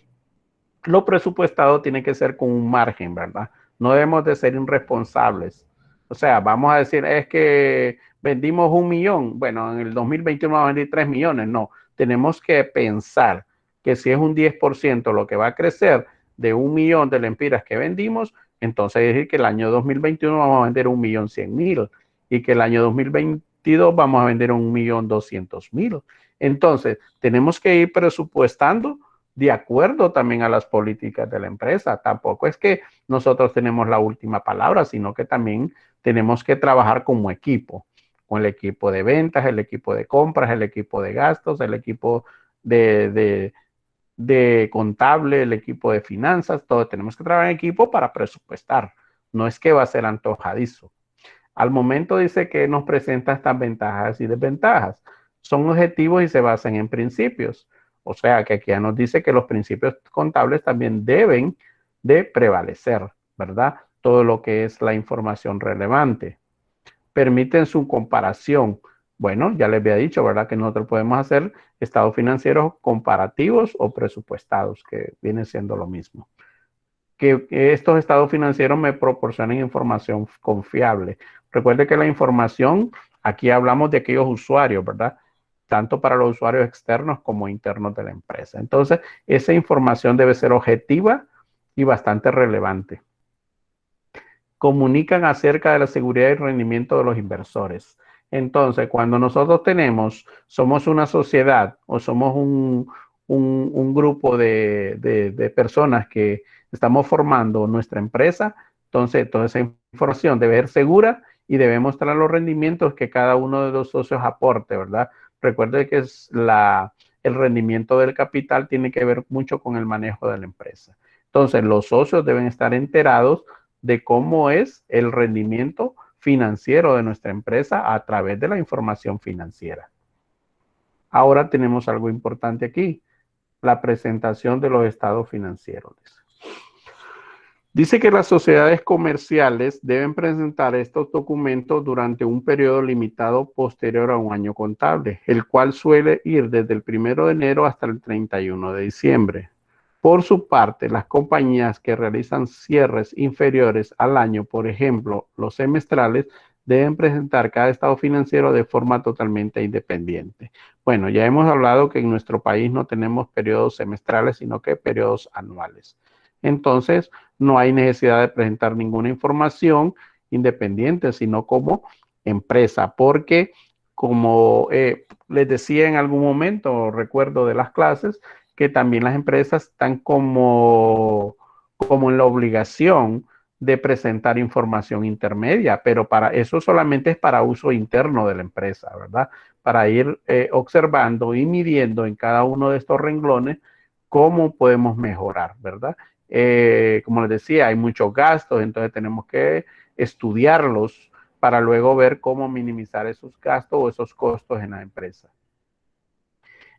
lo presupuestado tiene que ser con un margen, ¿verdad? No debemos de ser irresponsables. O sea, vamos a decir, es que vendimos 1 millón. Bueno, en el 2021 vamos a vender 3 millones. No, tenemos que pensar que si es un 10% lo que va a crecer de 1 millón de lempiras que vendimos, entonces es decir que el año 2021 vamos a vender 1.100.000 y que el año 2022 vamos a vender 1.200.000. Entonces, tenemos que ir presupuestando de acuerdo también a las políticas de la empresa. Tampoco es que nosotros tenemos la última palabra, sino que también tenemos que trabajar como equipo, con el equipo de ventas, el equipo de compras, el equipo de gastos, el equipo de contable, el equipo de finanzas, todo tenemos que trabajar en equipo para presupuestar. No es que va a ser antojadizo. Al momento dice que nos presenta estas ventajas y desventajas. Son objetivos y se basan en principios. O sea que aquí ya nos dice que los principios contables también deben de prevalecer, ¿verdad? Todo lo que es la información relevante. Permiten su comparación. Bueno, ya les había dicho, ¿verdad? Que nosotros podemos hacer estados financieros comparativos o presupuestados, que viene siendo lo mismo. Que estos estados financieros me proporcionen información confiable. Recuerde que la información, aquí hablamos de aquellos usuarios, ¿verdad? Tanto para los usuarios externos como internos de la empresa. Entonces, esa información debe ser objetiva y bastante relevante. Comunican acerca de la seguridad y rendimiento de los inversores. Entonces, cuando nosotros somos una sociedad o somos un grupo de personas que estamos formando nuestra empresa, entonces toda esa información debe ser segura y debe mostrar los rendimientos que cada uno de los socios aporte, ¿verdad? Recuerde que el rendimiento del capital tiene que ver mucho con el manejo de la empresa. Entonces, los socios deben estar enterados de cómo es el rendimiento financiero de nuestra empresa a través de la información financiera. Ahora tenemos algo importante aquí, la presentación de los estados financieros. Dice que las sociedades comerciales deben presentar estos documentos durante un periodo limitado posterior a un año contable, el cual suele ir desde el 1 de enero hasta el 31 de diciembre. Por su parte, las compañías que realizan cierres inferiores al año, por ejemplo, los semestrales, deben presentar cada estado financiero de forma totalmente independiente. Bueno, ya hemos hablado que en nuestro país no tenemos periodos semestrales, sino que periodos anuales. Entonces, no hay necesidad de presentar ninguna información independiente, sino como empresa, porque como les decía en algún momento, recuerdo de las clases, que también las empresas están como en la obligación de presentar información intermedia, pero para eso solamente es para uso interno de la empresa, ¿verdad? Para ir observando y midiendo en cada uno de estos renglones cómo podemos mejorar, ¿verdad? Como les decía, hay muchos gastos, entonces tenemos que estudiarlos para luego ver cómo minimizar esos gastos o esos costos en la empresa.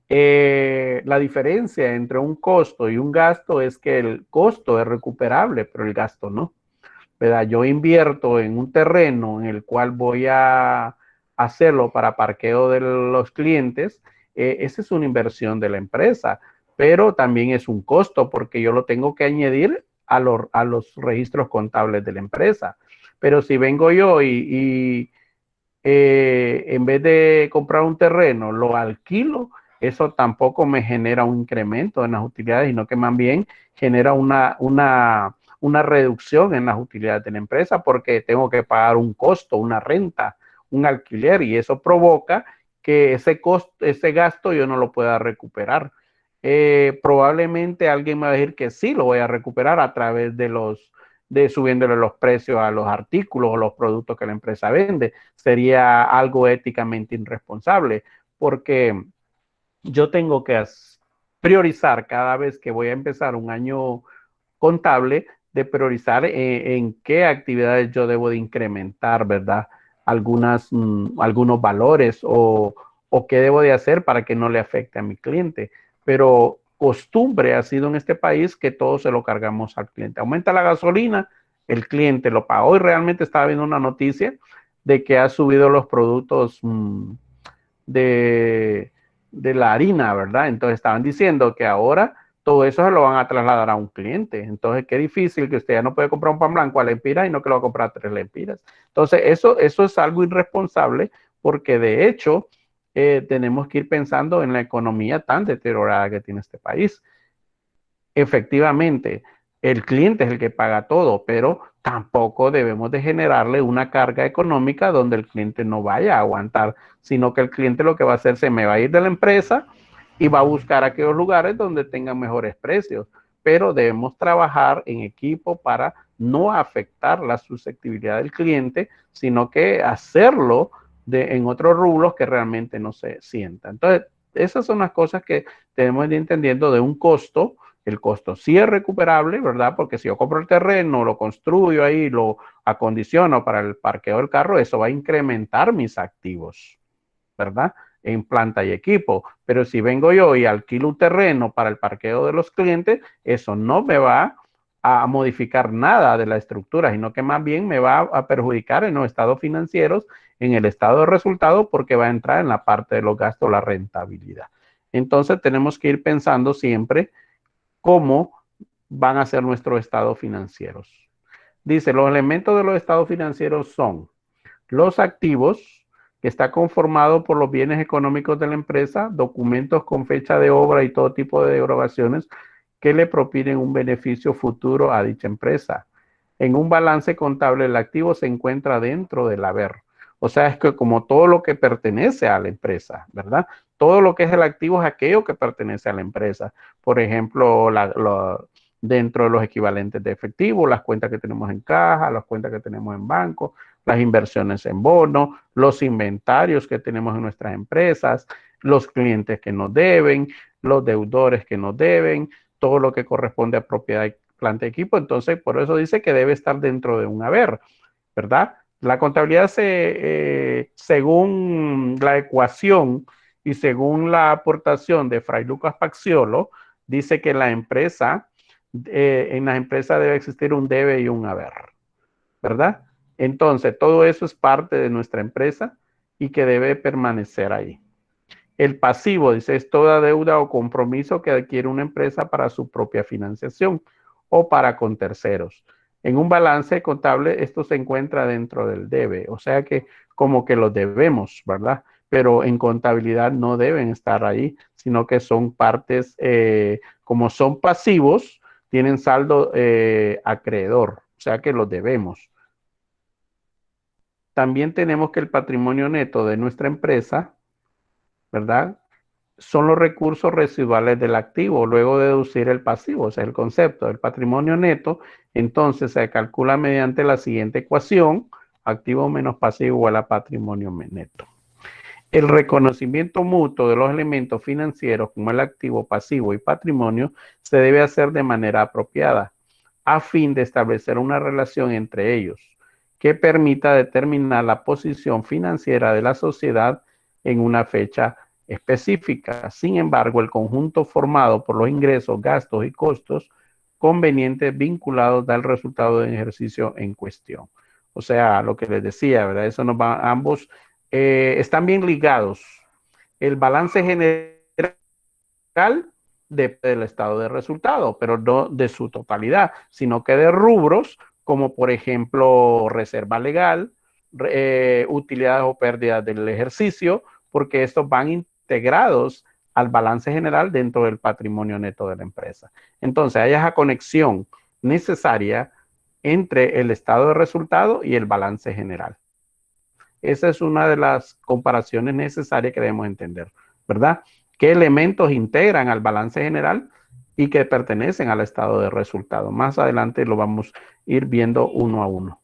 La diferencia entre un costo y un gasto es que el costo es recuperable, pero el gasto no. ¿verdad? Yo invierto en un terreno en el cual voy a hacerlo para parqueo de los clientes, esa es una inversión de la empresa, pero también es un costo porque yo lo tengo que añadir a los registros contables de la empresa. Pero si vengo yo y en vez de comprar un terreno, lo alquilo, eso tampoco me genera un incremento en las utilidades, sino que más bien genera una reducción en las utilidades de la empresa porque tengo que pagar un costo, una renta, un alquiler, y eso provoca que ese costo, ese gasto yo no lo pueda recuperar. Probablemente alguien me va a decir que sí lo voy a recuperar a través de subiéndole los precios a los artículos o los productos que la empresa vende. Sería algo éticamente irresponsable porque yo tengo que priorizar cada vez que voy a empezar un año contable, de priorizar en qué actividades yo debo de incrementar, ¿verdad? Algunos valores o qué debo de hacer para que no le afecte a mi cliente. Pero costumbre ha sido en este país que todo se lo cargamos al cliente. Aumenta la gasolina, el cliente lo paga. Hoy realmente estaba viendo una noticia de que ha subido los productos de, de la harina, ¿verdad? Entonces estaban diciendo que ahora todo eso se lo van a trasladar a un cliente. Entonces, qué difícil que usted ya no puede comprar un pan blanco a lempiras y no que lo va a comprar a 3 lempiras. Entonces, eso es algo irresponsable porque de hecho tenemos que ir pensando en la economía tan deteriorada que tiene este país. Efectivamente, el cliente es el que paga todo, pero tampoco debemos de generarle una carga económica donde el cliente no vaya a aguantar, sino que el cliente lo que va a hacer se me va a ir de la empresa y va a buscar aquellos lugares donde tengan mejores precios. Pero debemos trabajar en equipo para no afectar la susceptibilidad del cliente, sino que hacerlo en otros rubros que realmente no se sienta. Entonces, esas son las cosas que tenemos de ir entendiendo de un costo. El costo sí es recuperable, ¿verdad? Porque si yo compro el terreno, lo construyo ahí, lo acondiciono para el parqueo del carro, eso va a incrementar mis activos, ¿verdad? En planta y equipo. Pero si vengo yo y alquilo un terreno para el parqueo de los clientes, eso no me va a modificar nada de la estructura, sino que más bien me va a perjudicar en los estados financieros, en el estado de resultados, porque va a entrar en la parte de los gastos, la rentabilidad. Entonces tenemos que ir pensando siempre cómo van a ser nuestros estados financieros. Dice, los elementos de los estados financieros son los activos, que está conformado por los bienes económicos de la empresa, documentos con fecha de obra y todo tipo de derogaciones que le propinen un beneficio futuro a dicha empresa. En un balance contable, el activo se encuentra dentro del haber. O sea, es que como todo lo que pertenece a la empresa, ¿verdad? Todo lo que es el activo es aquello que pertenece a la empresa. Por ejemplo, dentro de los equivalentes de efectivo, las cuentas que tenemos en caja, las cuentas que tenemos en banco, las inversiones en bonos, los inventarios que tenemos en nuestras empresas, los clientes que nos deben, los deudores que nos deben, todo lo que corresponde a propiedad, planta y equipo. Entonces, por eso dice que debe estar dentro de un haber, ¿verdad? La contabilidad según la ecuación y según la aportación de Fray Lucas Paxiolo, dice que la empresa, en las empresas debe existir un debe y un haber, ¿verdad? Entonces, todo eso es parte de nuestra empresa y que debe permanecer ahí. El pasivo, dice, es toda deuda o compromiso que adquiere una empresa para su propia financiación o para con terceros. En un balance contable, esto se encuentra dentro del debe, o sea que como que lo debemos, ¿verdad? Pero en contabilidad no deben estar ahí, sino que son partes, como son pasivos, tienen saldo acreedor, o sea que los debemos. También tenemos que el patrimonio neto de nuestra empresa, ¿verdad? Son los recursos residuales del activo, luego de deducir el pasivo, o sea, el concepto del patrimonio neto. Entonces se calcula mediante la siguiente ecuación: activo menos pasivo igual a patrimonio neto. El reconocimiento mutuo de los elementos financieros como el activo, pasivo y patrimonio se debe hacer de manera apropiada a fin de establecer una relación entre ellos que permita determinar la posición financiera de la sociedad en una fecha específica. Sin embargo, el conjunto formado por los ingresos, gastos y costos convenientes vinculados al resultado del ejercicio en cuestión. O sea, lo que les decía, ¿verdad? Eso nos va, ambos están bien ligados. El balance general depende del estado de resultado, pero no de su totalidad, sino que de rubros como por ejemplo reserva legal, utilidades o pérdidas del ejercicio, porque estos van integrados al balance general dentro del patrimonio neto de la empresa. Entonces hay esa conexión necesaria entre el estado de resultado y el balance general. Esa es una de las comparaciones necesarias que debemos entender, ¿verdad? ¿Qué elementos integran al balance general y que pertenecen al estado de resultado? Más adelante lo vamos a ir viendo uno a uno.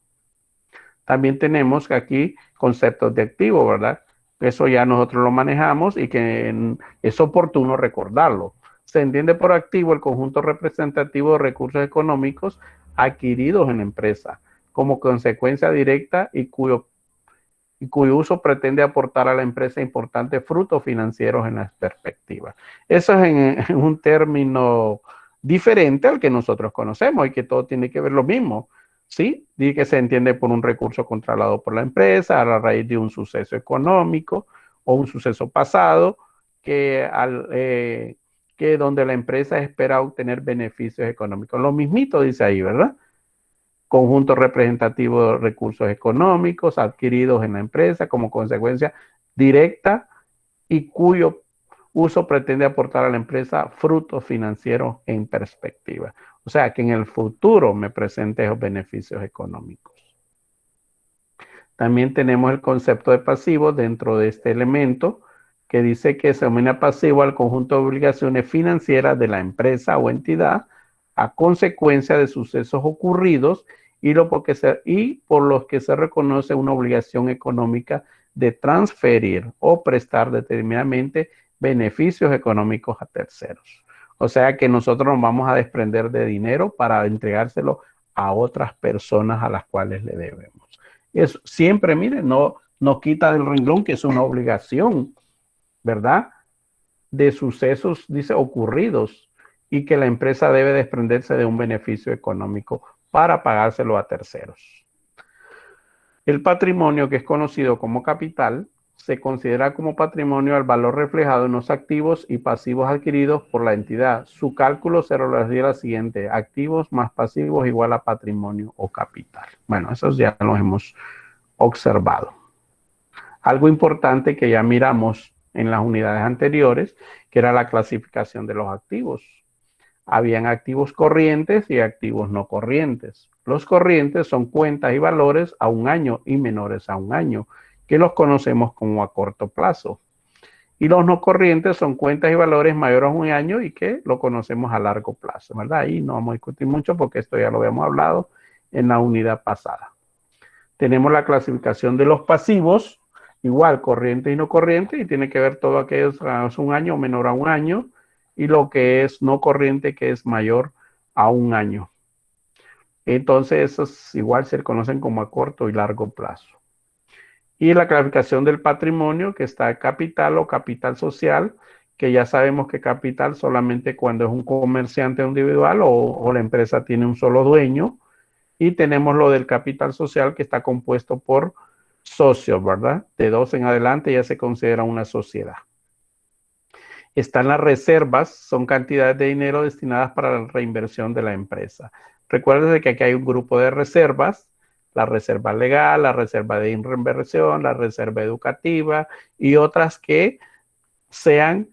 También tenemos aquí conceptos de activo, ¿verdad? Eso ya nosotros lo manejamos y que es oportuno recordarlo. Se entiende por activo el conjunto representativo de recursos económicos adquiridos en la empresa como consecuencia directa y cuyo uso pretende aportar a la empresa importantes frutos financieros en las perspectivas. Eso es en un término diferente al que nosotros conocemos y que todo tiene que ver lo mismo. ¿Sí? Dice que se entiende por un recurso controlado por la empresa a la raíz de un suceso económico o un suceso pasado que donde la empresa espera obtener beneficios económicos. Lo mismito dice ahí, ¿verdad? Conjunto representativo de recursos económicos adquiridos en la empresa como consecuencia directa y cuyo uso pretende aportar a la empresa frutos financieros en perspectiva. O sea, que en el futuro me presente esos beneficios económicos. También tenemos el concepto de pasivo dentro de este elemento que dice que se denomina pasivo al conjunto de obligaciones financieras de la empresa o entidad a consecuencia de sucesos ocurridos y por los que se reconoce una obligación económica de transferir o prestar determinadamente beneficios económicos a terceros. O sea que nosotros nos vamos a desprender de dinero para entregárselo a otras personas a las cuales le debemos. Eso siempre, miren, no quita del renglón que es una obligación, ¿verdad? De sucesos, dice, ocurridos y que la empresa debe desprenderse de un beneficio económico para pagárselo a terceros. El patrimonio, que es conocido como capital, se considera como patrimonio al valor reflejado en los activos y pasivos adquiridos por la entidad. Su cálculo se realiza la siguiente: activos más pasivos igual a patrimonio o capital. Bueno, esos ya los hemos observado. Algo importante que ya miramos en las unidades anteriores, que era la clasificación de los activos. Habían activos corrientes y activos no corrientes. Los corrientes son cuentas y valores a un año y menores a un año, que los conocemos como a corto plazo. Y los no corrientes son cuentas y valores mayores a un año y que lo conocemos a largo plazo, ¿verdad? Ahí no vamos a discutir mucho porque esto ya lo habíamos hablado en la unidad pasada. Tenemos la clasificación de los pasivos, igual corriente y no corriente, y tiene que ver todo aquello que es un año o menor a un año, y lo que es no corriente, que es mayor a un año. Entonces, esos igual se conocen como a corto y largo plazo. Y la clasificación del patrimonio, que está capital o capital social, que ya sabemos que capital solamente cuando es un comerciante individual o la empresa tiene un solo dueño. Y tenemos lo del capital social, que está compuesto por socios, ¿verdad? De 2 en adelante ya se considera una sociedad. Están las reservas, son cantidades de dinero destinadas para la reinversión de la empresa. Recuerden que aquí hay un grupo de reservas: la reserva legal, la reserva de reinversión, la reserva educativa y otras que sean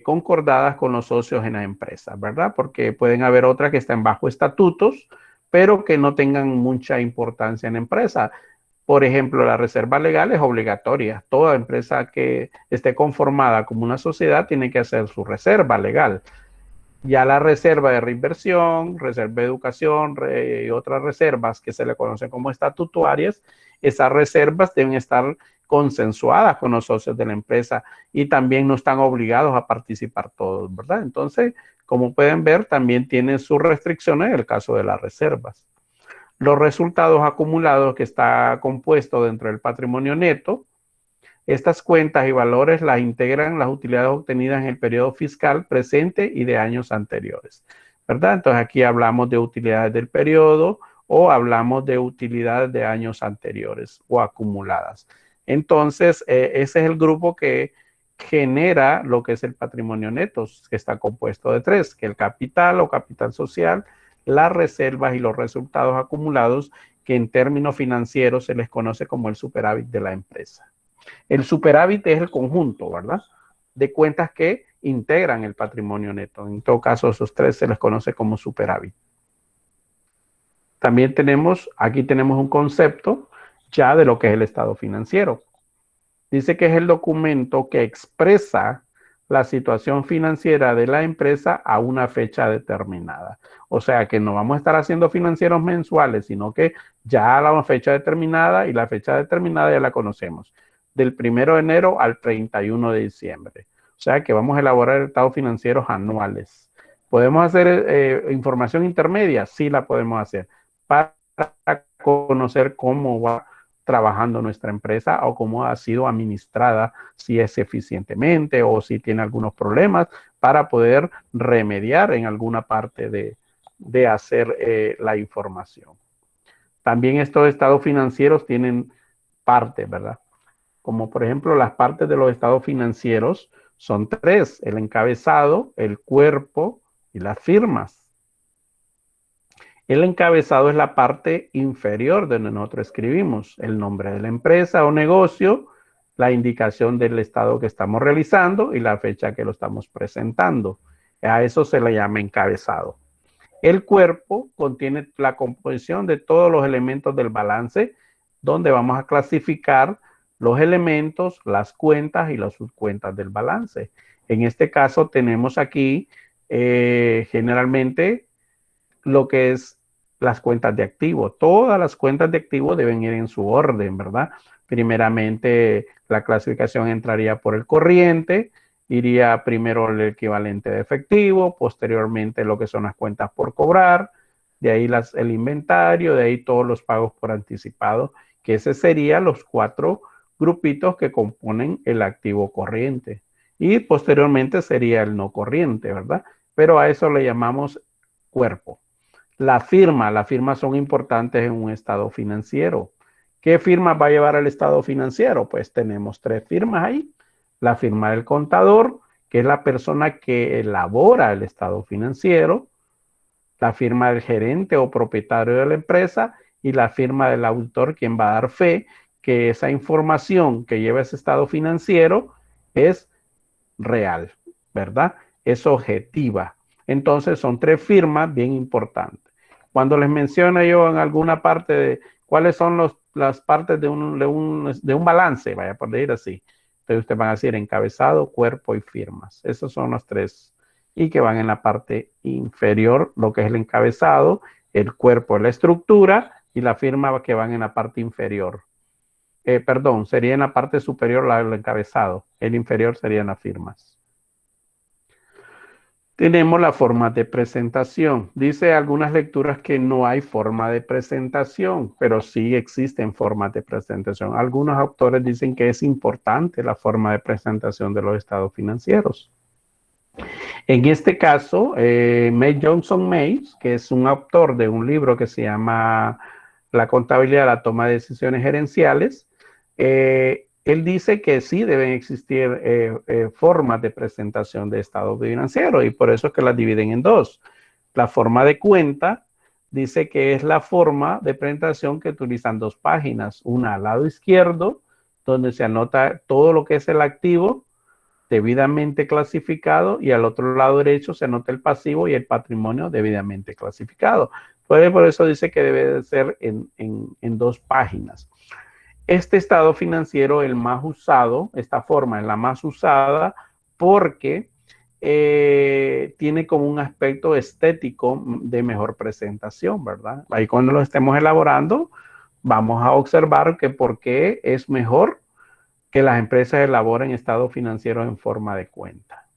concordadas con los socios en la empresa, ¿verdad? Porque pueden haber otras que estén bajo estatutos, pero que no tengan mucha importancia en la empresa. Por ejemplo, la reserva legal es obligatoria. Toda empresa que esté conformada como una sociedad tiene que hacer su reserva legal. Ya la reserva de reinversión, reserva de educación y otras reservas que se le conocen como estatutarias, esas reservas deben estar consensuadas con los socios de la empresa y también no están obligados a participar todos, ¿verdad? Entonces, como pueden ver, también tienen sus restricciones en el caso de las reservas. Los resultados acumulados, que está compuesto dentro del patrimonio neto. Estas cuentas y valores las integran las utilidades obtenidas en el periodo fiscal presente y de años anteriores. ¿verdad? Entonces aquí hablamos de utilidades del periodo o hablamos de utilidades de años anteriores o acumuladas. Entonces, ese es el grupo que genera lo que es el patrimonio neto, que está compuesto de tres, que el capital o capital social, las reservas y los resultados acumulados, que en términos financieros se les conoce como el superávit de la empresa. El superávit es el conjunto, ¿verdad?, de cuentas que integran el patrimonio neto. En todo caso, esos tres se les conoce como superávit. También aquí tenemos un concepto ya de lo que es el estado financiero. Dice que es el documento que expresa la situación financiera de la empresa a una fecha determinada. O sea que no vamos a estar haciendo financieros mensuales, sino que ya a la fecha determinada, y la fecha determinada ya la conocemos, del 1 de enero al 31 de diciembre. O sea que vamos a elaborar estados financieros anuales. ¿Podemos hacer información intermedia? Sí la podemos hacer, para conocer cómo va trabajando nuestra empresa o cómo ha sido administrada, si es eficientemente o si tiene algunos problemas, para poder remediar en alguna parte de hacer la información. También estos estados financieros tienen partes, ¿verdad? Como por ejemplo las partes de los estados financieros son tres: el encabezado, el cuerpo y las firmas. El encabezado es la parte inferior donde nosotros escribimos el nombre de la empresa o negocio, la indicación del estado que estamos realizando y la fecha que lo estamos presentando. A eso se le llama encabezado. El cuerpo contiene la composición de todos los elementos del balance, donde vamos a clasificar los elementos, las cuentas y las subcuentas del balance. En este caso tenemos aquí generalmente lo que es las cuentas de activo. Todas las cuentas de activo deben ir en su orden, ¿verdad? Primeramente, la clasificación entraría por el corriente, iría primero el equivalente de efectivo, posteriormente lo que son las cuentas por cobrar, de ahí el inventario, de ahí todos los pagos por anticipado, que ese serían los 4 grupitos que componen el activo corriente. Y posteriormente sería el no corriente, ¿verdad? Pero a eso le llamamos cuerpo. Las firmas son importantes en un estado financiero. ¿Qué firma va a llevar el estado financiero? Pues tenemos 3 firmas ahí. La firma del contador, que es la persona que elabora el estado financiero, la firma del gerente o propietario de la empresa y la firma del auditor, quien va a dar fe que esa información que lleva ese estado financiero es real, ¿verdad? Es objetiva. Entonces son 3 firmas bien importantes. Cuando les menciono yo en alguna parte de cuáles son las partes de un balance, vaya por decir así, entonces ustedes van a decir encabezado, cuerpo y firmas. Esos son los 3 y que van en la parte inferior, lo que es el encabezado, el cuerpo, la estructura, y la firma que van en la parte inferior. Perdón, sería en la parte superior el encabezado, el inferior serían las firmas. Tenemos la forma de presentación. Dice algunas lecturas que no hay forma de presentación, pero sí existen formas de presentación. Algunos autores dicen que es importante la forma de presentación de los estados financieros. En este caso, May Johnson Mays, que es un autor de un libro que se llama La contabilidad, la toma de decisiones gerenciales, él dice que sí deben existir formas de presentación de estados financieros y por eso es que las dividen en 2. La forma de cuenta dice que es la forma de presentación que utilizan 2 páginas, una al lado izquierdo, donde se anota todo lo que es el activo debidamente clasificado, y al otro lado derecho se anota el pasivo y el patrimonio debidamente clasificado. Por eso dice que debe de ser en 2 páginas. Este estado financiero, el más usado, esta forma es la más usada porque tiene como un aspecto estético de mejor presentación, ¿verdad? Ahí cuando lo estemos elaborando, vamos a observar que por qué es mejor que las empresas elaboren estados financieros en forma de cuenta.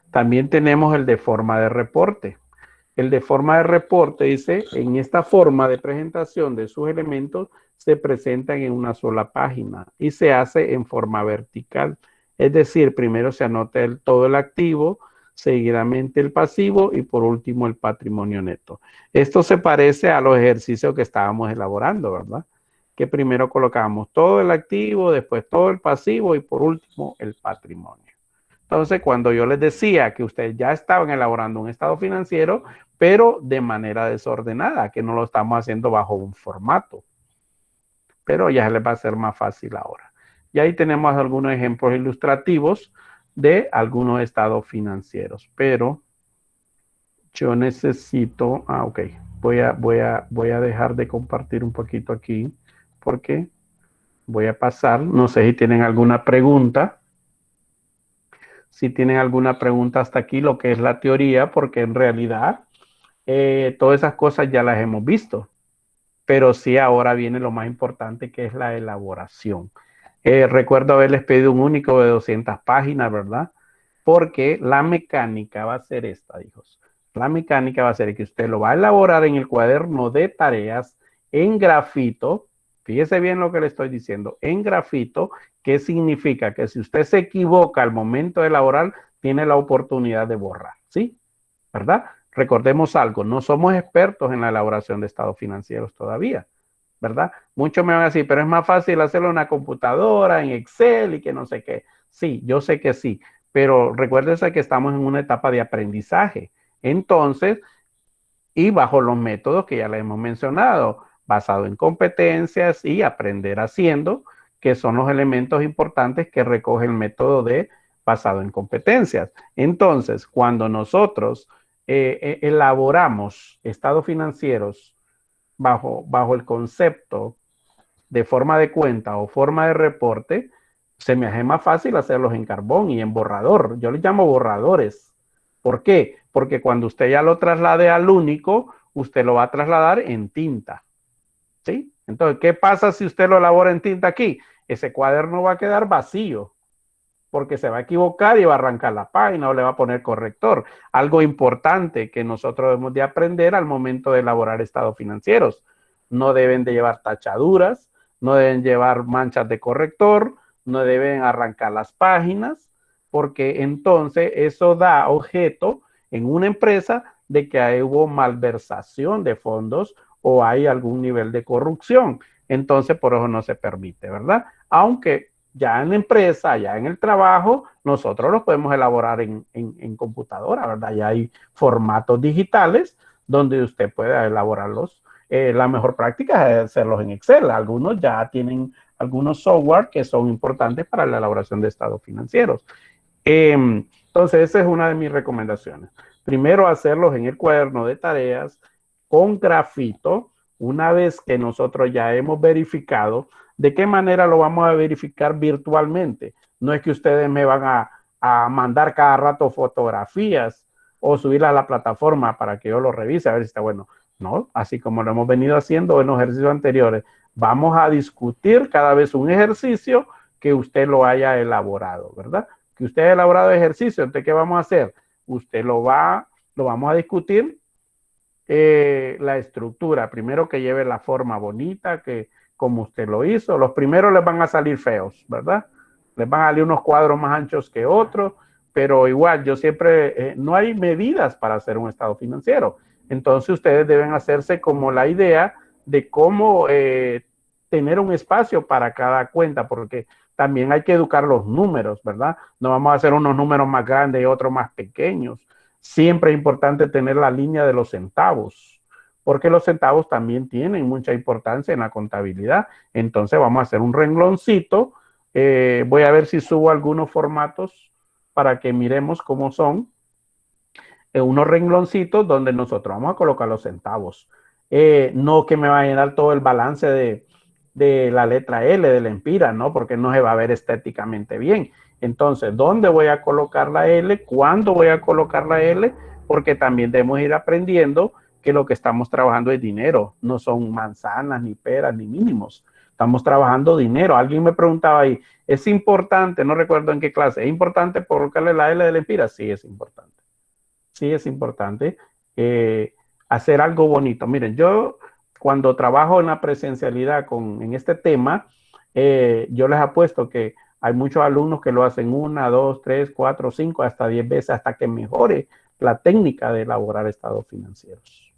También tenemos el de forma de reporte. El de forma de reporte dice, en esta forma de presentación de sus elementos se presentan en una sola página y se hace en forma vertical. Es decir, primero se anota todo el activo, seguidamente el pasivo y por último el patrimonio neto. Esto se parece a los ejercicios que estábamos elaborando, ¿verdad? Que primero colocamos todo el activo, después todo el pasivo y por último el patrimonio. Entonces, cuando yo les decía que ustedes ya estaban elaborando un estado financiero, pero de manera desordenada, que no lo estamos haciendo bajo un formato. Pero ya les va a ser más fácil ahora. Y ahí tenemos algunos ejemplos ilustrativos de algunos estados financieros. Pero yo necesito, ok, voy a dejar de compartir un poquito aquí porque voy a pasar, no sé si tienen alguna pregunta. Si tienen alguna pregunta hasta aquí, lo que es la teoría, porque en realidad todas esas cosas ya las hemos visto. Pero sí ahora viene lo más importante, que es la elaboración. Recuerdo haberles pedido un único de 200 páginas, ¿verdad? Porque la mecánica va a ser esta, hijos. La mecánica va a ser que usted lo va a elaborar en el cuaderno de tareas en grafito. Fíjese bien lo que le estoy diciendo, en grafito, que significa que si usted se equivoca al momento de elaborar, tiene la oportunidad de borrar, ¿sí? ¿Verdad? Recordemos algo, no somos expertos en la elaboración de estados financieros todavía, ¿verdad? Muchos me van a decir, pero es más fácil hacerlo en una computadora, en Excel y que no sé qué. Sí, yo sé que sí, pero recuérdense que estamos en una etapa de aprendizaje. Entonces, y bajo los métodos que ya les hemos mencionado, basado en competencias y aprender haciendo, que son los elementos importantes que recoge el método de basado en competencias. Entonces, cuando nosotros elaboramos estados financieros bajo el concepto de forma de cuenta o forma de reporte, se me hace más fácil hacerlos en carbón y en borrador. Yo les llamo borradores. ¿Por qué? Porque cuando usted ya lo traslade al único, usted lo va a trasladar en tinta. ¿Sí? Entonces, ¿qué pasa si usted lo elabora en tinta aquí? Ese cuaderno va a quedar vacío, porque se va a equivocar y va a arrancar la página o le va a poner corrector. Algo importante que nosotros debemos de aprender al momento de elaborar estados financieros. No deben de llevar tachaduras, no deben llevar manchas de corrector, no deben arrancar las páginas, porque entonces eso da objeto en una empresa de que hubo malversación de fondos o hay algún nivel de corrupción. Entonces, por eso no se permite, ¿verdad? Aunque ya en la empresa, ya en el trabajo, nosotros los podemos elaborar en computadora, ¿verdad? Ya hay formatos digitales donde usted puede elaborarlos. La mejor práctica es hacerlos en Excel. Algunos ya tienen algunos software que son importantes para la elaboración de estados financieros. Entonces, esa es una de mis recomendaciones. Primero, hacerlos en el cuaderno de tareas con grafito. Una vez que nosotros ya hemos verificado, ¿de qué manera lo vamos a verificar virtualmente? No es que ustedes me van a mandar cada rato fotografías o subirlas a la plataforma para que yo lo revise a ver si está bueno. No, así como lo hemos venido haciendo en los ejercicios anteriores. Vamos a discutir cada vez un ejercicio que usted lo haya elaborado, ¿verdad? Que usted haya elaborado ejercicio, entonces, ¿qué vamos a hacer? Usted lo vamos a discutir la estructura, primero que lleve la forma bonita, que como usted lo hizo, los primeros les van a salir feos, ¿verdad? Les van a salir unos cuadros más anchos que otros, pero igual yo siempre, no hay medidas para hacer un estado financiero, entonces ustedes deben hacerse como la idea de cómo tener un espacio para cada cuenta, porque también hay que educar los números, ¿verdad? No vamos a hacer unos números más grandes y otros más pequeños. Siempre es importante tener la línea de los centavos, porque los centavos también tienen mucha importancia en la contabilidad. Entonces vamos a hacer un rengloncito. Voy a ver si subo algunos formatos para que miremos cómo son. Unos rengloncitos donde nosotros vamos a colocar los centavos. No que me va a llenar todo el balance de la letra L de la empira, ¿no? Porque no se va a ver estéticamente bien. Entonces, ¿dónde voy a colocar la L? ¿Cuándo voy a colocar la L? Porque también debemos ir aprendiendo que lo que estamos trabajando es dinero, no son manzanas, ni peras, ni mínimos. Estamos trabajando dinero. Alguien me preguntaba ahí, ¿es importante? No recuerdo en qué clase. ¿Es importante colocarle la L de la empira? Sí, es importante. Sí, es importante hacer algo bonito. Miren, yo cuando trabajo en la presencialidad en este tema, yo les apuesto que Hay muchos alumnos que lo hacen 1, 2, 3, 4, 5, hasta 10 veces hasta que mejore la técnica de elaborar estados financieros.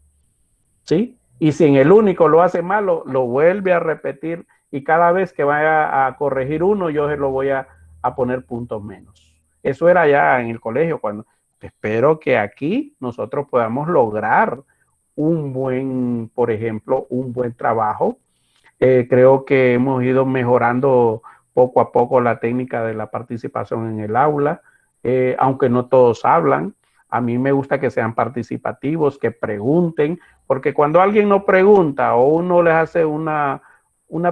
¿Sí? Y si en el único lo hace mal, lo vuelve a repetir y cada vez que vaya a corregir uno, yo se lo voy a poner puntos menos. Eso era ya en el colegio. Cuando espero que aquí nosotros podamos lograr un buen, por ejemplo, un buen trabajo. Creo que hemos ido mejorando poco a poco la técnica de la participación en el aula, aunque no todos hablan. A mí me gusta que sean participativos, que pregunten, porque cuando alguien no pregunta o uno les hace una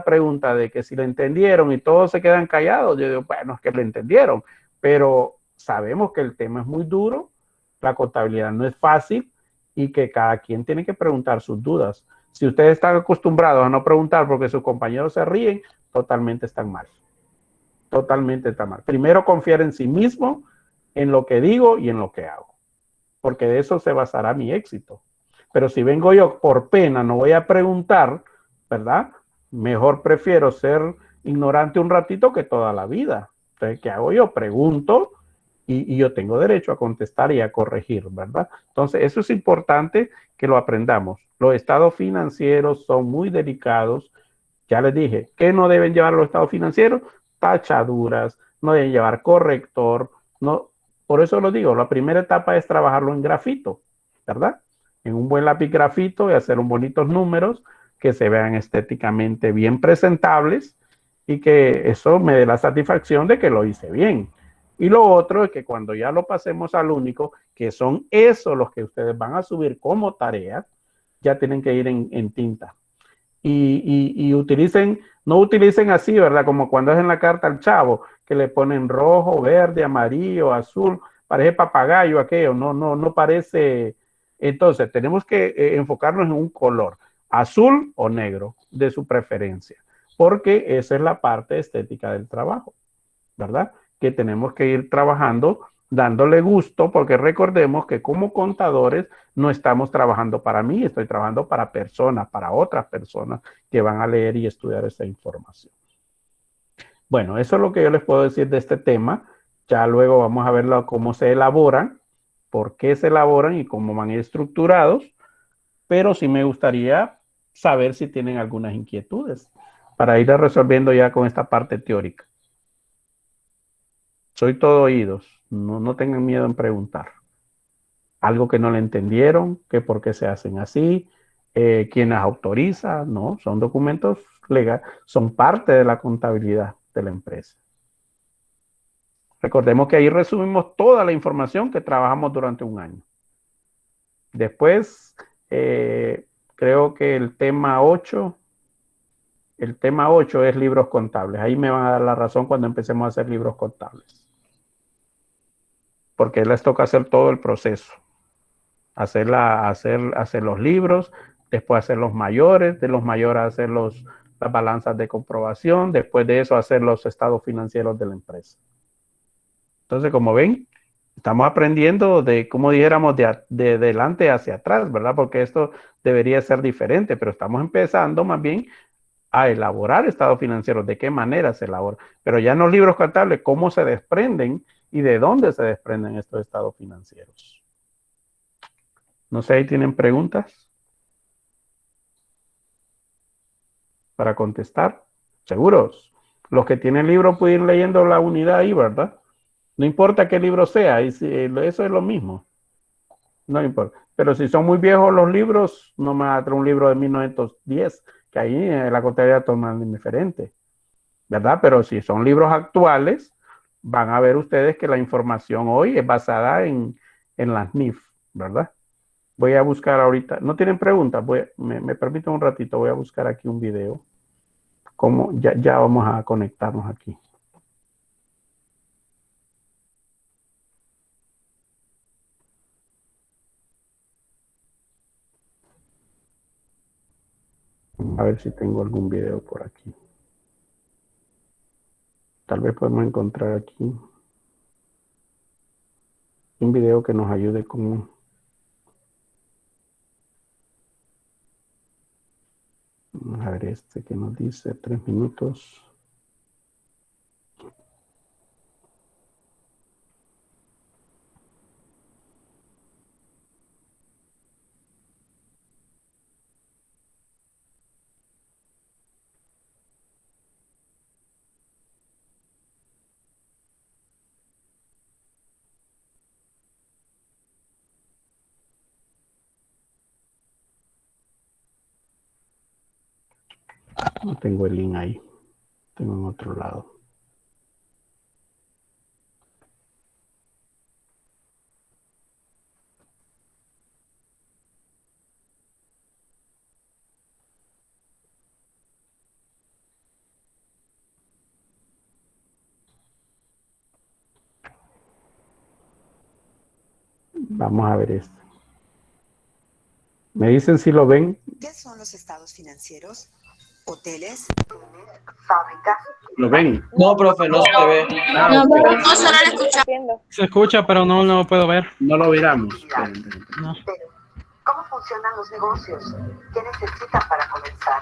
pregunta de que si lo entendieron y todos se quedan callados, yo digo, bueno, es que lo entendieron, pero sabemos que el tema es muy duro, la contabilidad no es fácil y que cada quien tiene que preguntar sus dudas. Si ustedes están acostumbrados a no preguntar porque sus compañeros se ríen, totalmente están mal. Totalmente están mal. Primero confiar en sí mismo, en lo que digo y en lo que hago, porque de eso se basará mi éxito. Pero si vengo yo por pena, no voy a preguntar, ¿verdad? Mejor prefiero ser ignorante un ratito que toda la vida. Entonces, ¿qué hago yo? Pregunto y yo tengo derecho a contestar y a corregir, ¿verdad? Entonces, eso es importante que lo aprendamos. Los estados financieros son muy delicados. Ya les dije, ¿qué no deben llevar los estados financieros? Tachaduras, no deben llevar corrector, no. Por eso lo digo, la primera etapa es trabajarlo en grafito, ¿verdad? En un buen lápiz grafito y hacer un bonitos números que se vean estéticamente bien presentables y que eso me dé la satisfacción de que lo hice bien. Y lo otro es que cuando ya lo pasemos al único, que son esos los que ustedes van a subir como tarea, ya tienen que ir en tinta. Y utilicen, no utilicen así, ¿verdad? Como cuando es en la carta al chavo, que le ponen rojo, verde, amarillo, azul, parece papagayo aquello, no parece. Entonces, tenemos que enfocarnos en un color, azul o negro, de su preferencia, porque esa es la parte estética del trabajo, ¿verdad? Que tenemos que ir trabajando dándole gusto, porque recordemos que como contadores no estamos trabajando para mí, estoy trabajando para personas, para otras personas que van a leer y estudiar esta información. Bueno, eso es lo que yo les puedo decir de este tema. Ya luego vamos a ver cómo se elaboran, por qué se elaboran y cómo van estructurados, pero sí me gustaría saber si tienen algunas inquietudes para ir resolviendo ya con esta parte teórica. Soy todo oídos, no tengan miedo en preguntar. Algo que no le entendieron, que por qué se hacen así, quién las autoriza, no, son documentos legales, son parte de la contabilidad de la empresa. Recordemos que ahí resumimos toda la información que trabajamos durante un año. Después, creo que el tema 8 es libros contables. Ahí me van a dar la razón cuando empecemos a hacer libros contables. Porque les toca hacer todo el proceso. Hacer los libros, después hacer los mayores, de los mayores hacer las balanzas de comprobación, después de eso hacer los estados financieros de la empresa. Entonces, como ven, estamos aprendiendo de, como dijéramos, de delante hacia atrás, ¿verdad? Porque esto debería ser diferente, pero estamos empezando más bien a elaborar estados financieros, de qué manera se elabora. Pero ya en los libros contables, cómo se desprenden y de dónde se desprenden estos estados financieros. No sé, ¿ahí tienen preguntas para contestar? ¿Seguros? Los que tienen libro pueden ir leyendo la unidad ahí, ¿verdad? No importa qué libro sea, eso es lo mismo. No importa. Pero si son muy viejos los libros, no me va a traer un libro de 1910, que ahí la contabilidad toma diferente, ¿verdad? Pero si son libros actuales, van a ver ustedes que la información hoy es basada en las NIF, ¿verdad? Voy a buscar ahorita, no tienen preguntas, me permiten un ratito, voy a buscar aquí un video. Como ya vamos a conectarnos aquí. A ver si tengo algún video por aquí. Tal vez podemos encontrar aquí un video que nos ayude con... Vamos a ver este que nos dice 3 minutos. No tengo el link ahí. Tengo en otro lado. Vamos a ver esto. ¿Me dicen si lo ven? ¿Qué son los estados financieros? Hoteles, fábricas. ¿Lo ven? No, profe, no se ve. No, ok. pero No, solo lo escucho. Se escucha, pero no lo puedo ver. No lo miramos. No. Pero, ¿cómo funcionan los negocios? ¿Qué necesitan para comenzar?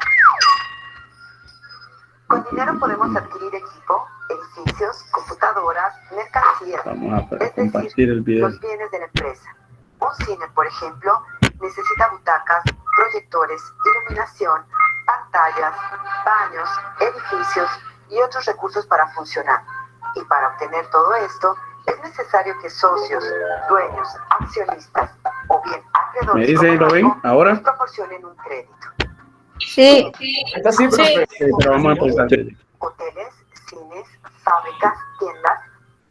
Con dinero podemos adquirir equipo, edificios, computadoras, mercancías, Vamos a es compartir decir, el video. los bienes de la empresa. Un cine, por ejemplo, necesita butacas, proyectores, iluminación, pantallas, baños, edificios y otros recursos para funcionar. Y para obtener todo esto, es necesario que socios, dueños, accionistas o bien acreedores ¿Me dicen, como lo ven banco, ahora? nos proporcionen un crédito. sí. Está así, profe. Sí, pero vamos a empezar. Hoteles, cines, fábricas, tiendas,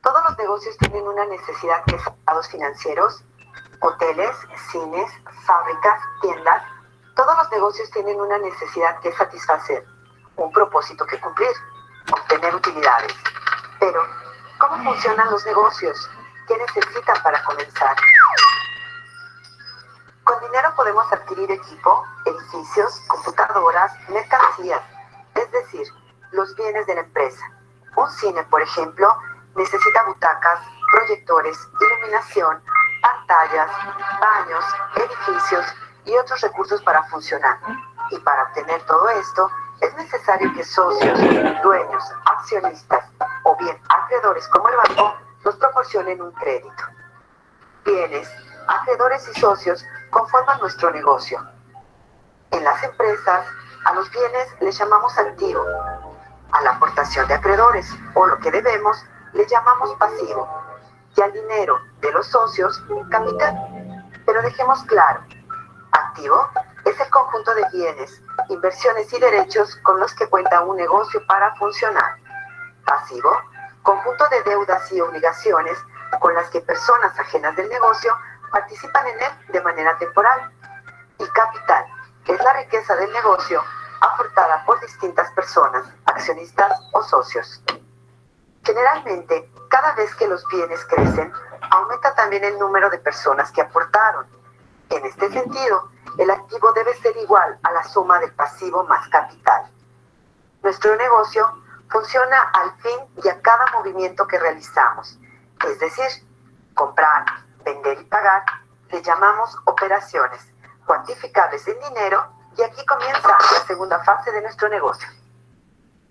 todos los negocios tienen una necesidad que es estados financieros. Hoteles, cines, fábricas, tiendas, todos los negocios tienen una necesidad que satisfacer, un propósito que cumplir, obtener utilidades. Pero, ¿cómo funcionan los negocios? ¿Qué necesitan para comenzar? Con dinero podemos adquirir equipo, edificios, computadoras, mercancías, es decir, los bienes de la empresa. Un cine, por ejemplo, necesita butacas, proyectores, iluminación, pantallas, baños, edificios y otros recursos para funcionar. Y para obtener todo esto, es necesario que socios, dueños, accionistas o bien acreedores como el banco nos proporcionen un crédito. Bienes, acreedores y socios conforman nuestro negocio. En las empresas, a los bienes les llamamos activo, a la aportación de acreedores o lo que debemos le llamamos pasivo y al dinero de los socios capital. Pero dejemos claro, activo es el conjunto de bienes, inversiones y derechos con los que cuenta un negocio para funcionar. Pasivo, conjunto de deudas y obligaciones con las que personas ajenas del negocio participan en él de manera temporal. Y capital, que es la riqueza del negocio aportada por distintas personas, accionistas o socios. Generalmente, cada vez que los bienes crecen, aumenta también el número de personas que aportaron. En este sentido, el activo debe ser igual a la suma del pasivo más capital. Nuestro negocio funciona al fin y a cada movimiento que realizamos, es decir, comprar, vender y pagar, le llamamos operaciones, cuantificables en dinero, y aquí comienza la segunda fase de nuestro negocio.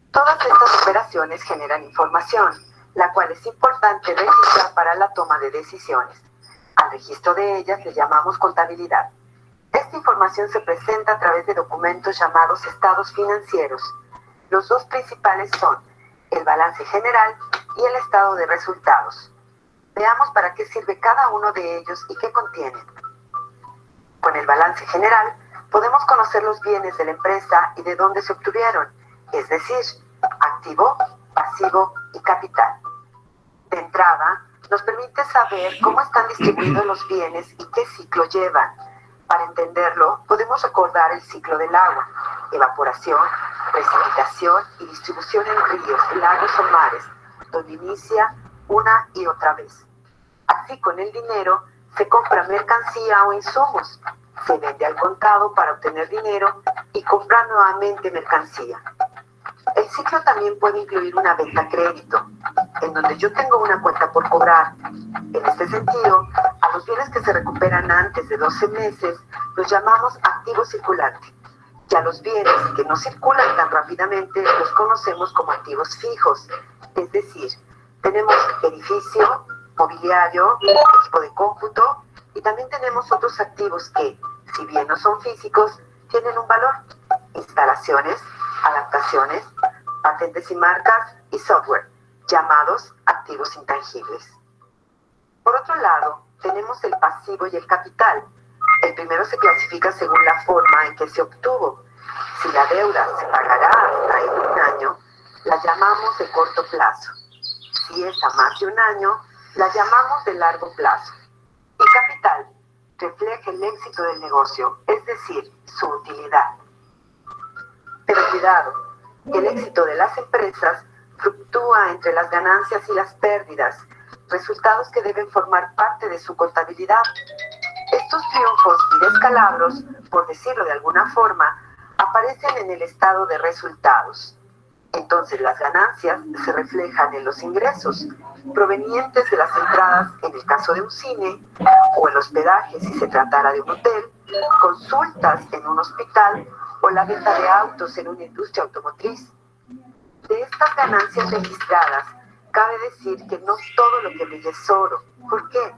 Todas estas operaciones generan información, la cual es importante registrar para la toma de decisiones. Al registro de ellas le llamamos contabilidad. Esta información se presenta a través de documentos llamados estados financieros. Los dos principales son el balance general y el estado de resultados. Veamos para qué sirve cada uno de ellos y qué contienen. Con el balance general, podemos conocer los bienes de la empresa y de dónde se obtuvieron, es decir, activo, pasivo y capital. De entrada, nos permite saber cómo están distribuidos los bienes y qué ciclo llevan. Para entenderlo, podemos recordar el ciclo del agua: evaporación, precipitación y distribución en ríos, lagos o mares, donde inicia una y otra vez. Así, con el dinero se compra mercancía o insumos, se vende al contado para obtener dinero y comprar nuevamente mercancía. El ciclo también puede incluir una venta a crédito, en donde yo tengo una cuenta por cobrar. En este sentido, a los bienes que se recuperan antes de 12 meses los llamamos activo circulante, y a los bienes que no circulan tan rápidamente los conocemos como activos fijos, es decir, tenemos edificio, mobiliario, equipo de cómputo, y también tenemos otros activos que, si bien no son físicos, tienen un valor: instalaciones, adaptaciones, patentes y marcas y software, llamados activos intangibles. Por otro lado, tenemos el pasivo y el capital. El primero se clasifica según la forma en que se obtuvo. Si la deuda se pagará hasta en un año, la llamamos de corto plazo. Si es a más de un año, la llamamos de largo plazo. Y capital refleja el éxito del negocio, es decir, su utilidad. Pero cuidado, el éxito de las empresas fluctúa entre las ganancias y las pérdidas, resultados que deben formar parte de su contabilidad. Estos triunfos y descalabros, por decirlo de alguna forma, aparecen en el estado de resultados. Entonces las ganancias se reflejan en los ingresos, provenientes de las entradas en el caso de un cine, o el hospedaje si se tratara de un hotel, consultas en un hospital o la venta de autos en una industria automotriz. De estas ganancias registradas, cabe decir que no todo lo que brilla es oro. ¿Por qué?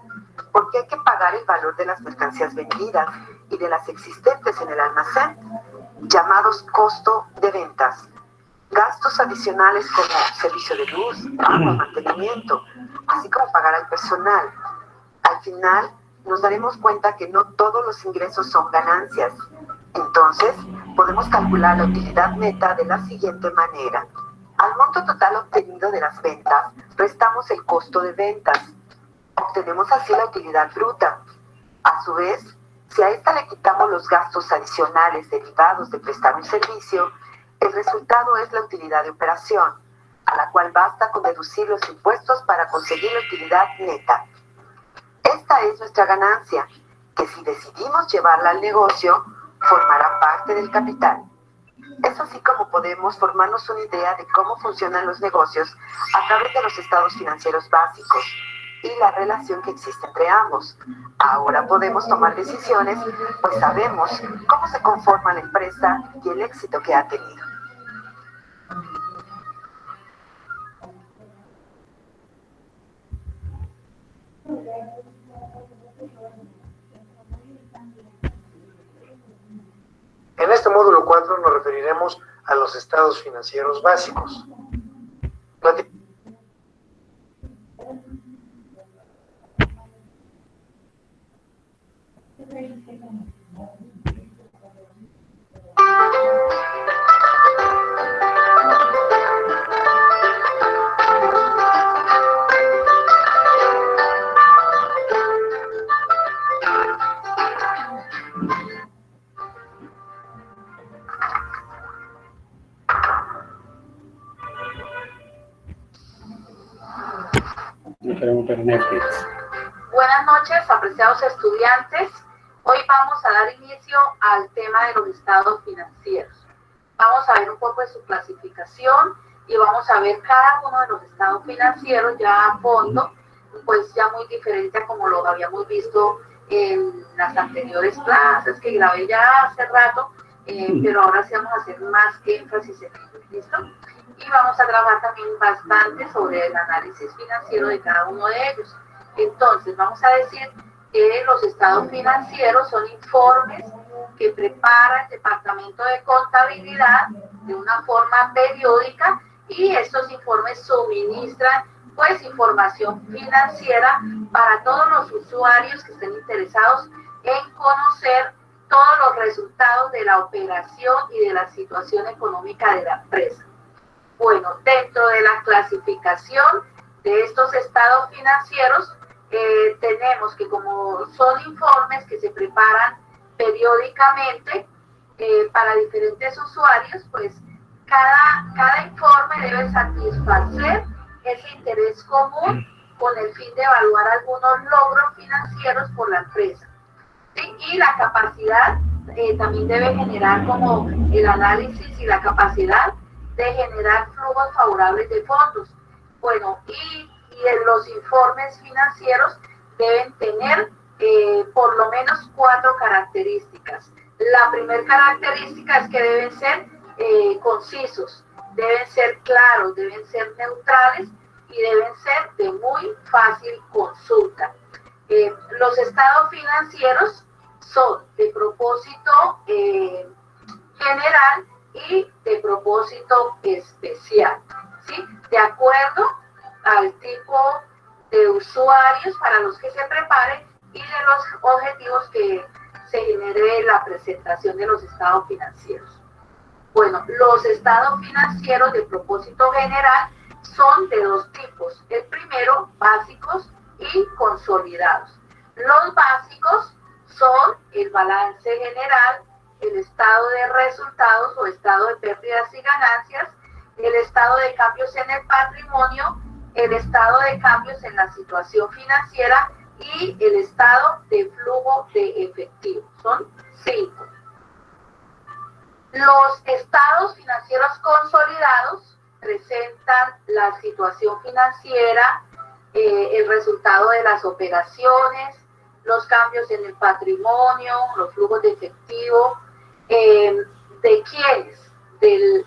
Porque hay que pagar el valor de las mercancías vendidas y de las existentes en el almacén, llamados costo de ventas. Gastos adicionales como servicio de luz, agua, mantenimiento, así como pagar al personal. Al final, nos daremos cuenta que no todos los ingresos son ganancias. Entonces, podemos calcular la utilidad neta de la siguiente manera. Al monto total obtenido de las ventas, restamos el costo de ventas. Obtenemos así la utilidad bruta. A su vez, si a esta le quitamos los gastos adicionales derivados de prestar un servicio, el resultado es la utilidad de operación, a la cual basta con deducir los impuestos para conseguir la utilidad neta. Esta es nuestra ganancia, que si decidimos llevarla al negocio, formará parte del capital. Es así como podemos formarnos una idea de cómo funcionan los negocios a través de los estados financieros básicos y la relación que existe entre ambos. Ahora podemos tomar decisiones, pues sabemos cómo se conforma la empresa y el éxito que ha tenido. En este módulo 4 nos referiremos a los estados financieros básicos. Buenas noches, apreciados estudiantes. Hoy vamos a dar inicio al tema de los estados financieros. Vamos a ver un poco de su clasificación y vamos a ver cada uno de los estados financieros ya a fondo, pues ya muy diferente a como lo habíamos visto en las anteriores clases que grabé ya hace rato, pero ahora sí vamos a hacer más énfasis en ello, ¿listo? Y vamos a grabar también bastante sobre el análisis financiero de cada uno de ellos. Entonces, vamos a decir que los estados financieros son informes que prepara el Departamento de Contabilidad de una forma periódica y estos informes suministran pues información financiera para todos los usuarios que estén interesados en conocer todos los resultados de la operación y de la situación económica de la empresa. Bueno, dentro de la clasificación de estos estados financieros, tenemos que como son informes que se preparan periódicamente para diferentes usuarios, pues cada informe debe satisfacer ese interés común con el fin de evaluar algunos logros financieros por la empresa. ¿Sí? Y la capacidad también debe generar como el análisis y la capacidad de generar flujos favorables de fondos. Bueno, y los informes financieros deben tener por lo menos 4 características. La primera característica es que deben ser concisos, deben ser claros, deben ser neutrales y deben ser de muy fácil consulta. Los estados financieros son de propósito general y de propósito especial, ¿sí? De acuerdo al tipo de usuarios para los que se preparen y de los objetivos que se genere la presentación de los estados financieros. Bueno, los estados financieros de propósito general son de dos tipos. El primero, básicos y consolidados. Los básicos son el balance general, el estado de resultados o estado de pérdidas y ganancias, el estado de cambios en el patrimonio, el estado de cambios en la situación financiera y el estado de flujo de efectivo. Son 5. Los estados financieros consolidados presentan la situación financiera, el resultado de las operaciones, los cambios en el patrimonio, los flujos de efectivo, de quiénes, del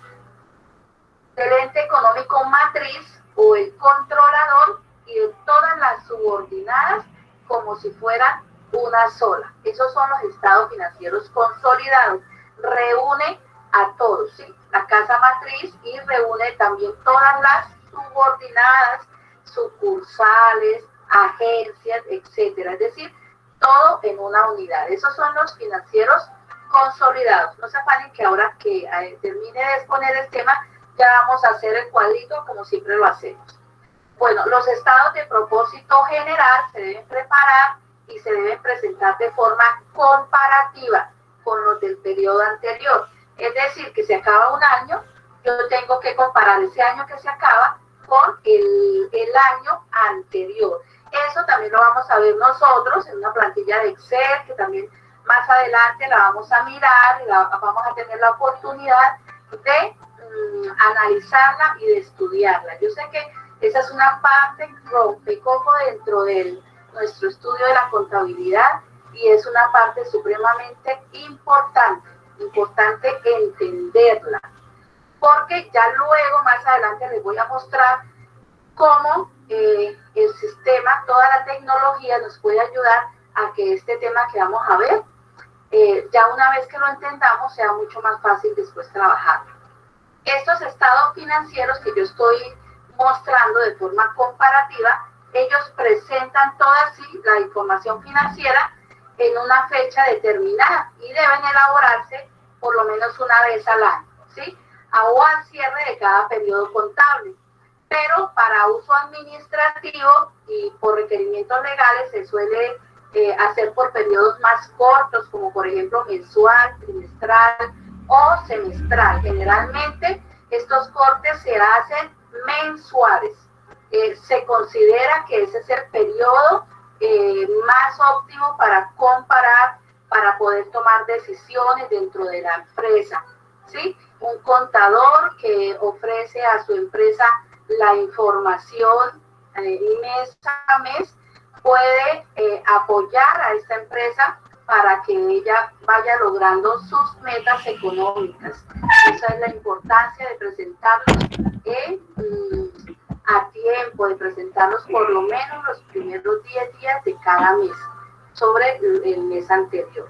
ente económico matriz o el controlador y de todas las subordinadas como si fueran una sola. Esos son los estados financieros consolidados. Reúne a todos, ¿sí? La casa matriz y reúne también todas las subordinadas, sucursales, agencias, etcétera. Es decir, todo en una unidad. Esos son los financieros consolidados. No se afanen que ahora que termine de exponer el tema, ya vamos a hacer el cuadrito como siempre lo hacemos. Bueno, los estados de propósito general se deben preparar y se deben presentar de forma comparativa con los del periodo anterior. Es decir, que se acaba un año, yo tengo que comparar ese año que se acaba con el año anterior. Eso también lo vamos a ver nosotros en una plantilla de Excel, que también más adelante la vamos a mirar y vamos a tener la oportunidad de analizarla y de estudiarla. Yo sé que esa es una parte rompecoco dentro de nuestro estudio de la contabilidad y es una parte supremamente importante entenderla, porque ya luego más adelante les voy a mostrar cómo el sistema, toda la tecnología nos puede ayudar a que este tema que vamos a ver, ya una vez que lo entendamos, sea mucho más fácil después trabajarlo. Estos estados financieros que yo estoy mostrando de forma comparativa, ellos presentan toda la información financiera en una fecha determinada y deben elaborarse por lo menos una vez al año, ¿sí? O al cierre de cada periodo contable. Pero para uso administrativo y por requerimientos legales se suele hacer por periodos más cortos, como por ejemplo mensual, trimestral o semestral. Generalmente estos cortes se hacen mensuales. Se considera que ese es el periodo más óptimo para comparar, para poder tomar decisiones dentro de la empresa, ¿sí? Un contador que ofrece a su empresa la información mes a mes puede apoyar a esta empresa para que ella vaya logrando sus metas económicas. Esa es la importancia de presentarlos a tiempo, de presentarlos por lo menos los primeros 10 días de cada mes sobre el mes anterior.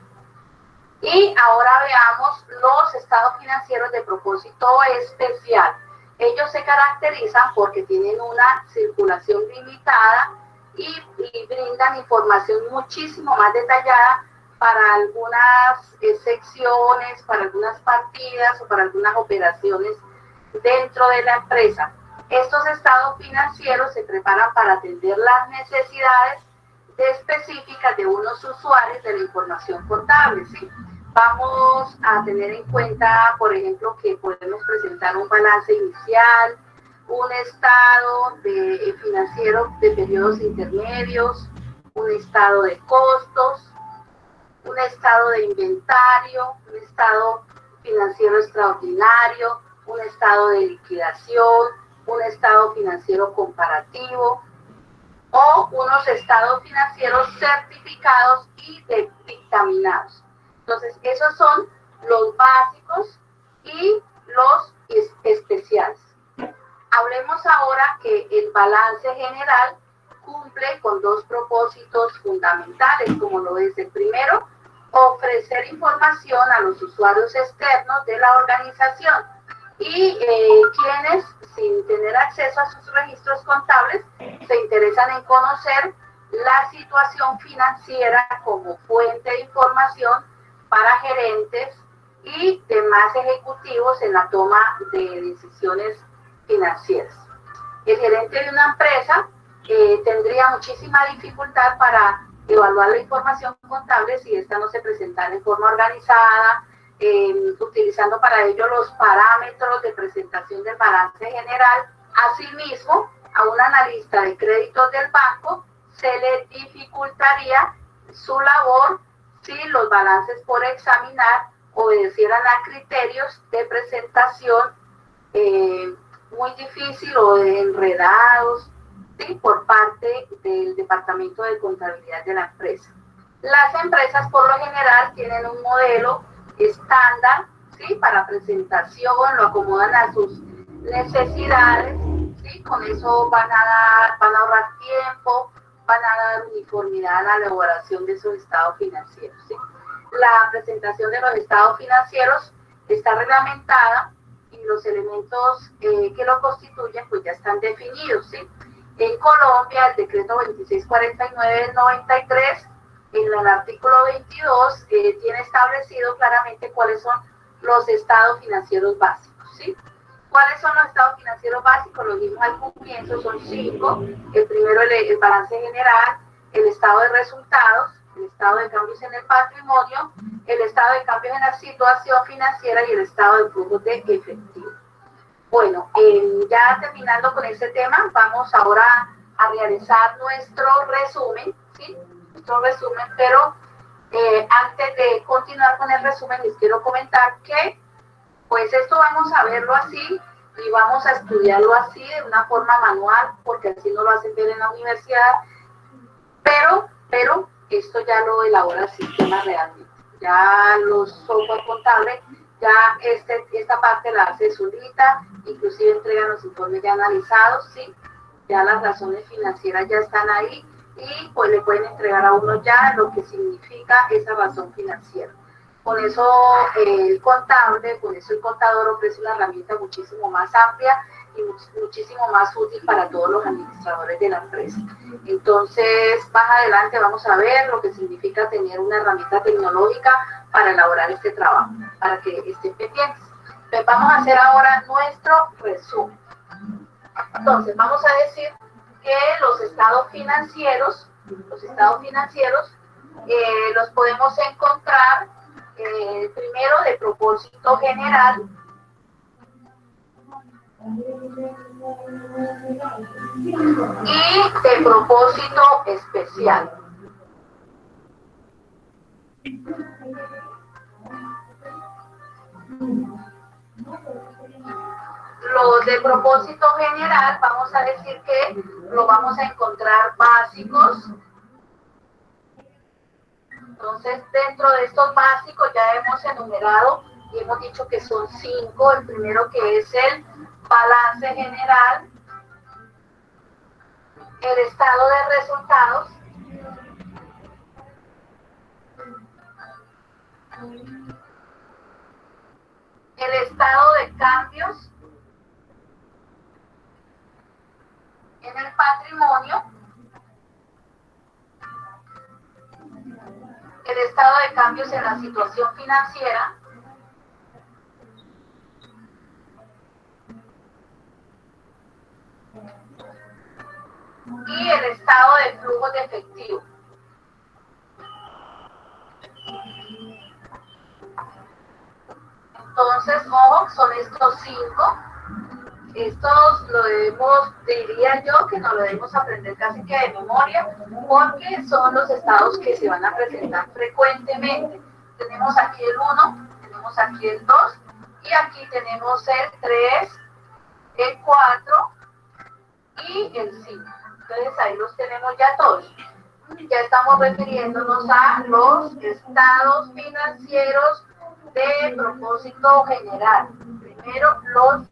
Y ahora veamos los estados financieros de propósito especial. Ellos se caracterizan porque tienen una circulación limitada y brindan información muchísimo más detallada para algunas secciones, para algunas partidas o para algunas operaciones dentro de la empresa. Estos estados financieros se preparan para atender las necesidades específicas de unos usuarios de la información contable, ¿sí? Vamos a tener en cuenta, por ejemplo, que podemos presentar un balance inicial, un estado financiero de periodos intermedios, un estado de costos, un estado de inventario, un estado financiero extraordinario, un estado de liquidación, un estado financiero comparativo o unos estados financieros certificados y dictaminados. Entonces, esos son los básicos y los especiales. Hablemos ahora que el balance general cumple con dos propósitos fundamentales, como lo es el primero, ofrecer información a los usuarios externos de la organización y quienes, sin tener acceso a sus registros contables, se interesan en conocer la situación financiera como fuente de información para gerentes, y demás ejecutivos en la toma de decisiones financieras. El gerente de una empresa tendría muchísima dificultad para evaluar la información contable si esta no se presentara en forma organizada, utilizando para ello los parámetros de presentación del balance general. Asimismo, a un analista de créditos del banco se le dificultaría su labor si los balances por examinar obedecieran a criterios de presentación muy difícil o enredados, ¿sí?, por parte del Departamento de Contabilidad de la empresa. Las empresas por lo general tienen un modelo estándar, ¿sí?, para presentación, lo acomodan a sus necesidades, ¿sí? Con eso van a ahorrar tiempo, van a dar uniformidad a la elaboración de esos estados financieros, ¿sí? La presentación de los estados financieros está reglamentada y los elementos que lo constituyen pues ya están definidos, ¿sí? En Colombia, el decreto 2649 del 93, en el artículo 22, tiene establecido claramente cuáles son los estados financieros básicos, ¿sí? ¿Cuáles son los estados financieros básicos? Lo mismo al comienzo, son 5. El primero, el balance general, el estado de resultados, el estado de cambios en el patrimonio, el estado de cambios en la situación financiera y el estado de flujos de efectivo. Bueno, ya terminando con este tema, vamos ahora a realizar nuestro resumen, ¿sí? Nuestro resumen, pero antes de continuar con el resumen, les quiero comentar que pues esto vamos a verlo así y vamos a estudiarlo así de una forma manual, porque así no lo hacen ver en la universidad, pero esto ya lo elabora el sistema realmente. Ya los software contables, ya esta parte la hace solita, inclusive entregan los informes ya analizados, ¿sí? Ya las razones financieras ya están ahí y pues le pueden entregar a uno ya lo que significa esa razón financiera. Con eso el contable, con eso el contador ofrece una herramienta muchísimo más amplia y muchísimo más útil para todos los administradores de la empresa. Entonces, más adelante vamos a ver lo que significa tener una herramienta tecnológica para elaborar este trabajo, para que estén pendientes. Entonces, vamos a hacer ahora nuestro resumen. Entonces, vamos a decir que los estados financieros los podemos encontrar primero de propósito general, y de propósito especial. Los de propósito general, vamos a decir que lo vamos a encontrar básicos. Entonces, dentro de estos básicos ya hemos enumerado y hemos dicho que son 5. El primero, que es el balance general, el estado de resultados, el estado de cambios en el patrimonio, el estado de cambios en la situación financiera, y el estado de flujo de efectivo. Entonces, ojo, son estos 5. Estos lo debemos, diría yo, que nos lo debemos aprender casi que de memoria, porque son los estados que se van a presentar frecuentemente. Tenemos aquí el 1, tenemos aquí el 2, y aquí tenemos el 3, el 4 y el 5. Entonces ahí los tenemos ya todos. Ya estamos refiriéndonos a los estados financieros de propósito general. Primero, los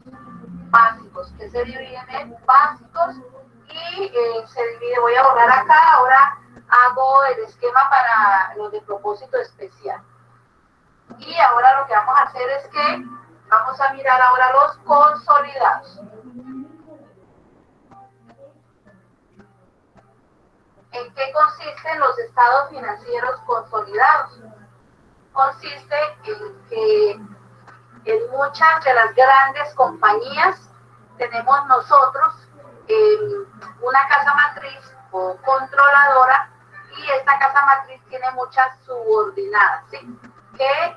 básicos, que se dividen en básicos y se divide, voy a borrar acá, ahora hago el esquema para los de propósito especial. Y ahora lo que vamos a hacer es que vamos a mirar ahora los consolidados. ¿En qué consisten los estados financieros consolidados? consiste en que en muchas de las grandes compañías tenemos nosotros una casa matriz o controladora, y esta casa matriz tiene muchas subordinadas, ¿sí? Que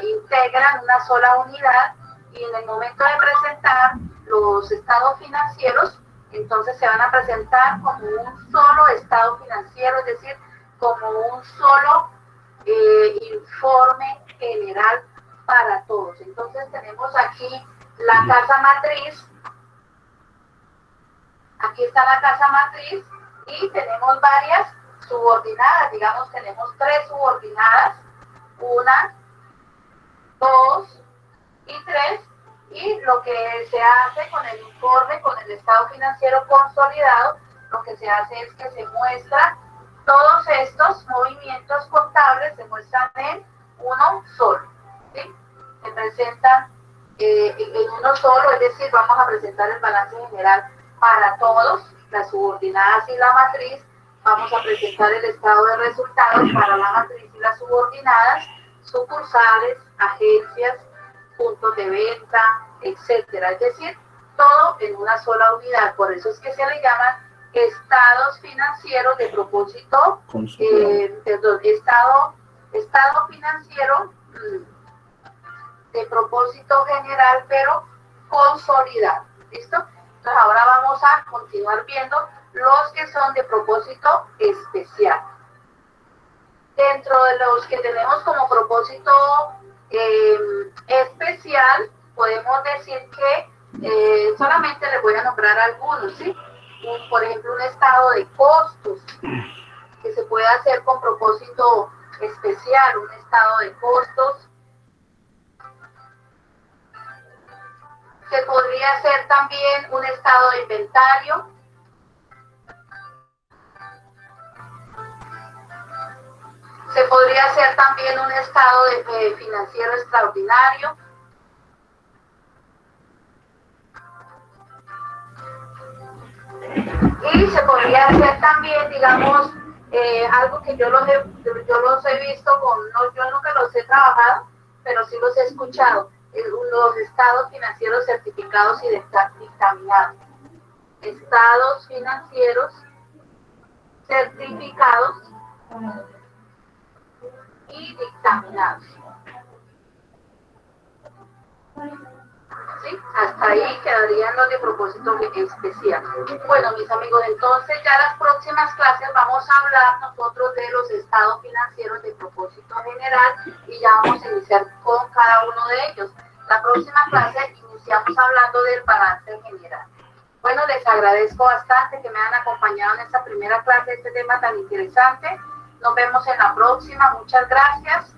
integran una sola unidad, y en el momento de presentar los estados financieros, entonces se van a presentar como un solo estado financiero, es decir, como un solo informe general para todos. Entonces tenemos aquí la casa matriz, aquí está la casa matriz, y tenemos varias subordinadas, digamos, tenemos 3 subordinadas, 1, 2 y 3, y lo que se hace con el informe, con el estado financiero consolidado, lo que se hace es que se muestra todos estos movimientos contables, se muestran en uno solo, ¿sí? Se presentan en uno solo, es decir, vamos a presentar el balance general para todos, las subordinadas y la matriz. Vamos a presentar el estado de resultados para la matriz y las subordinadas, sucursales, agencias, puntos de venta, etcétera. Es decir, todo en una sola unidad. Por eso es que se le llaman estados financieros de propósito, estado financiero de propósito general, pero consolidado. ¿Listo? Entonces ahora vamos a continuar viendo los que son de propósito especial. Dentro de los que tenemos como propósito especial, podemos decir que solamente les voy a nombrar algunos, ¿sí? Por ejemplo, un estado de costos que se puede hacer con propósito especial, un estado de costos. Se podría hacer también un estado de inventario. Se podría hacer también un estado de financiero extraordinario. Y se podría hacer también, digamos, algo que yo los he visto, yo nunca los he trabajado, pero sí los he escuchado, los estados financieros certificados y dictaminados. Estados financieros certificados y dictaminados. ¿Sí? Hasta ahí quedarían los de propósito especial. Bueno, mis amigos, entonces ya las próximas clases vamos a hablar nosotros de los estados financieros de propósito general, y ya vamos a iniciar con cada uno de ellos. La próxima clase iniciamos hablando del balance general. Bueno, les agradezco bastante que me hayan acompañado en esta primera clase de este tema tan interesante. Nos vemos en la próxima. Muchas gracias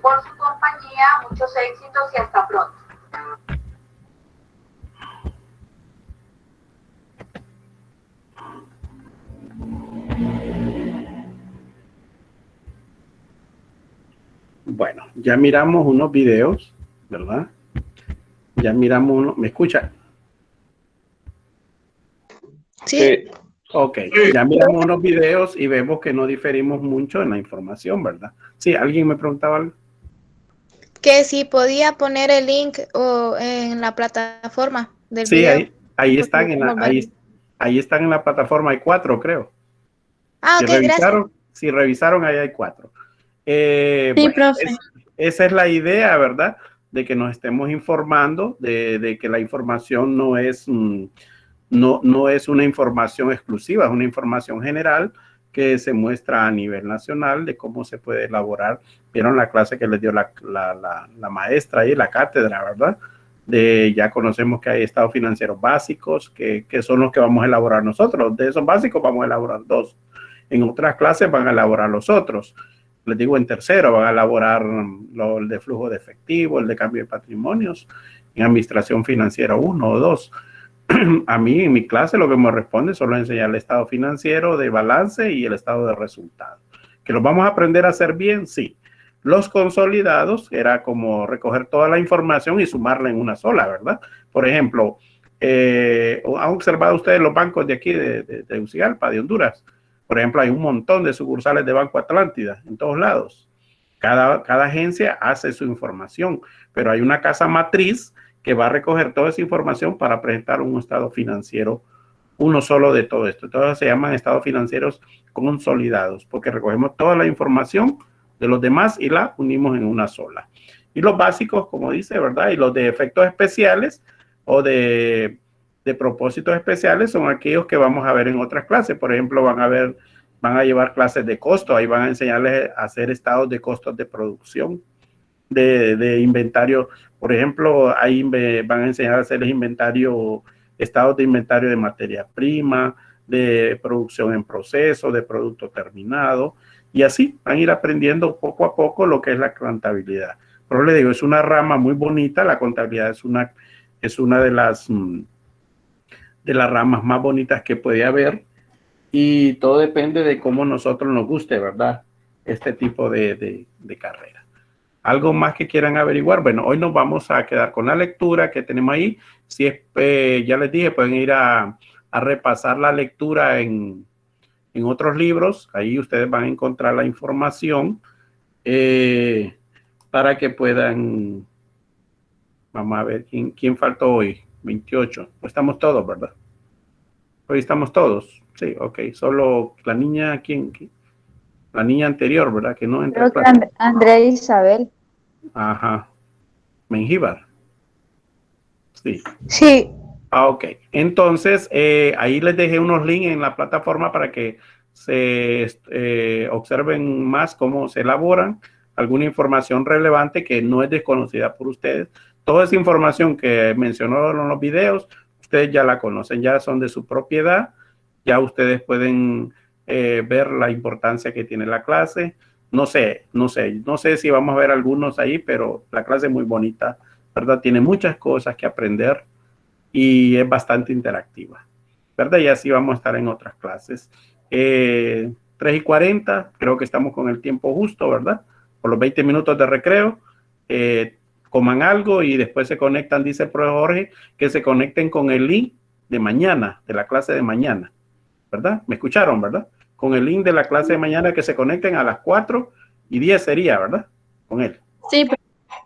por su compañía, muchos éxitos y hasta pronto. Bueno, ya miramos unos videos, ¿verdad? Ya miramos uno. ¿Me escucha? Sí. Ok, ya miramos unos videos y vemos que no diferimos mucho en la información, ¿verdad? Sí, ¿alguien me preguntaba algo? Que si podía poner el link en la plataforma del video. Sí, ahí están ahí están en la plataforma, hay 4, creo. Ah, ok, gracias. Si revisaron, ahí hay 4. Sí, bueno, profe. Esa es la idea, ¿verdad? De que nos estemos informando, de que la información no es una información exclusiva, es una información general que se muestra a nivel nacional de cómo se puede elaborar. Vieron la clase que les dio la maestra ahí, la cátedra, ¿verdad? Ya conocemos que hay estados financieros básicos, que son los que vamos a elaborar nosotros. De esos básicos vamos a elaborar 2. En otras clases van a elaborar los otros. Les digo, en tercero van a elaborar el de flujo de efectivo, el de cambio de patrimonios, en administración financiera 1 o 2. A mí, en mi clase, lo que me responde solo enseñar el estado financiero de balance y el estado de resultados. ¿Que los vamos a aprender a hacer bien? Sí. Los consolidados era como recoger toda la información y sumarla en una sola, ¿verdad? Por ejemplo, ¿han observado ustedes los bancos de aquí, de Tegucigalpa, de Honduras? Por ejemplo, hay un montón de sucursales de Banco Atlántida en todos lados. Cada agencia hace su información, pero hay una casa matriz que va a recoger toda esa información para presentar un estado financiero, uno solo de todo esto. Todos se llaman estados financieros consolidados, porque recogemos toda la información de los demás y la unimos en una sola. Y los básicos, como dice, ¿verdad? Y los de efectos especiales o de propósitos especiales son aquellos que vamos a ver en otras clases. Por ejemplo, van a llevar clases de costo, ahí van a enseñarles a hacer estados de costos de producción, de inventario. Por ejemplo, ahí van a enseñar a hacer estados de inventario de materia prima, de producción en proceso, de producto terminado, y así van a ir aprendiendo poco a poco lo que es la contabilidad. Pero le digo, es una rama muy bonita, la contabilidad es una de las ramas más bonitas que puede haber, y todo depende de cómo nosotros nos guste, ¿verdad? Este tipo de carrera. ¿Algo más que quieran averiguar? Bueno, hoy nos vamos a quedar con la lectura que tenemos ahí. Si es, ya les dije, pueden ir a repasar la lectura en otros libros. Ahí ustedes van a encontrar la información para que puedan... Vamos a ver, ¿quién faltó hoy? 28. Pues estamos todos, ¿verdad? Hoy estamos todos. Sí, ok. Solo la niña, ¿quién? La niña anterior, ¿verdad? Que no entra. Creo que Andrea Isabel. Ajá. Mengíbar. Sí. Sí. Ah, ok. Entonces, ahí les dejé unos links en la plataforma para que se observen más cómo se elaboran, alguna información relevante que no es desconocida por ustedes. Toda esa información que mencionó en los videos, ustedes ya la conocen, ya son de su propiedad, ya ustedes pueden ver la importancia que tiene la clase. No sé si vamos a ver algunos ahí, pero la clase es muy bonita, ¿verdad? Tiene muchas cosas que aprender y es bastante interactiva, ¿verdad? Y así vamos a estar en otras clases. 3:40, creo que estamos con el tiempo justo, ¿verdad? Por los 20 minutos de recreo. Coman algo y después se conectan, dice el profesor Jorge, que se conecten con el link de mañana, de la clase de mañana, ¿verdad? ¿Me escucharon, verdad? Con el link de la clase de mañana, que se conecten a las 4:10 sería, ¿verdad? Con él. Sí.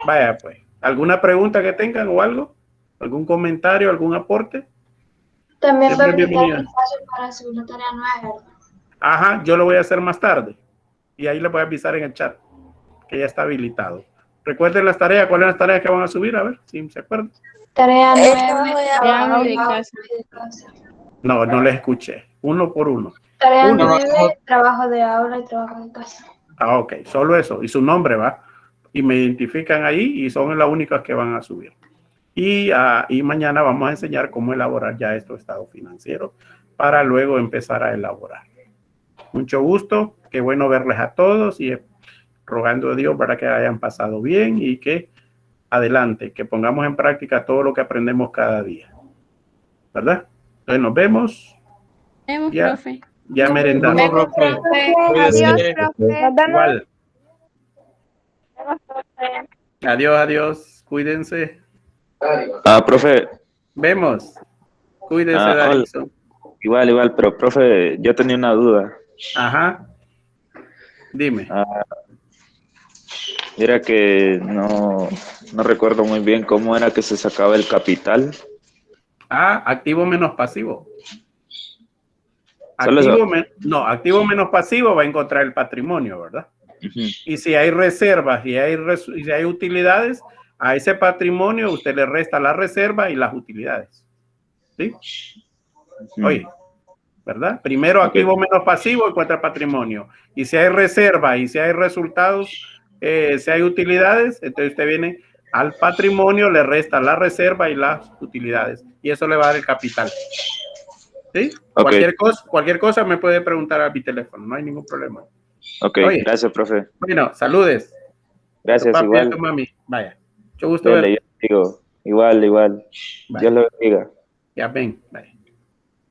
Vaya, pues. ¿Alguna pregunta que tengan o algo? ¿Algún comentario, algún aporte? También va a Siempre habilitar el bienvenido. espacio para segunda tarea 9, ¿verdad? Ajá, yo lo voy a hacer más tarde. Y ahí les voy a avisar en el chat que ya está habilitado. Recuerden las tareas. ¿Cuáles son las tareas que van a subir? A ver, si se acuerdan. Tarea 9. Trabajo de casa. No, no les escuché. Uno por uno. Tarea Uno. 9, trabajo de aula y trabajo de casa. Ah, ok. Solo eso. Y su nombre va. Y me identifican ahí y son las únicas que van a subir. Y mañana vamos a enseñar cómo elaborar ya estos estados financieros para luego empezar a elaborar. Mucho gusto. Qué bueno verles a todos y rogando a Dios para que hayan pasado bien y que adelante, que pongamos en práctica todo lo que aprendemos cada día. ¿Verdad? Entonces nos vemos. Profe. Ya merendamos. Nos vemos, profe. Adiós, profe. Igual. Adiós, adiós. Cuídense. Profe. Vemos. Cuídense, Hola. Davidson. Igual, pero profe, yo tenía una duda. Ajá. Dime. Era que no recuerdo muy bien cómo era que se sacaba el capital. Activo menos pasivo. Solo eso. Activo menos pasivo va a encontrar el patrimonio, ¿verdad? Y si hay reservas y si hay utilidades, a ese patrimonio usted le resta la reserva y las utilidades. ¿Sí? Oye, ¿verdad? Primero activo menos pasivo encuentra patrimonio. Y si hay reserva y si hay resultados, si hay utilidades, entonces usted viene al patrimonio, le resta la reserva y las utilidades. Y eso le va a dar el capital. ¿Sí? Okay. Cualquier cosa me puede preguntar a mi teléfono, no hay ningún problema. Ok, Oye, gracias, profe. Bueno, saludes. Gracias, Papi, igual. tu mami. Vaya, mucho gusto ver. Igual. Bye. Dios lo bendiga. Ya ven, bye.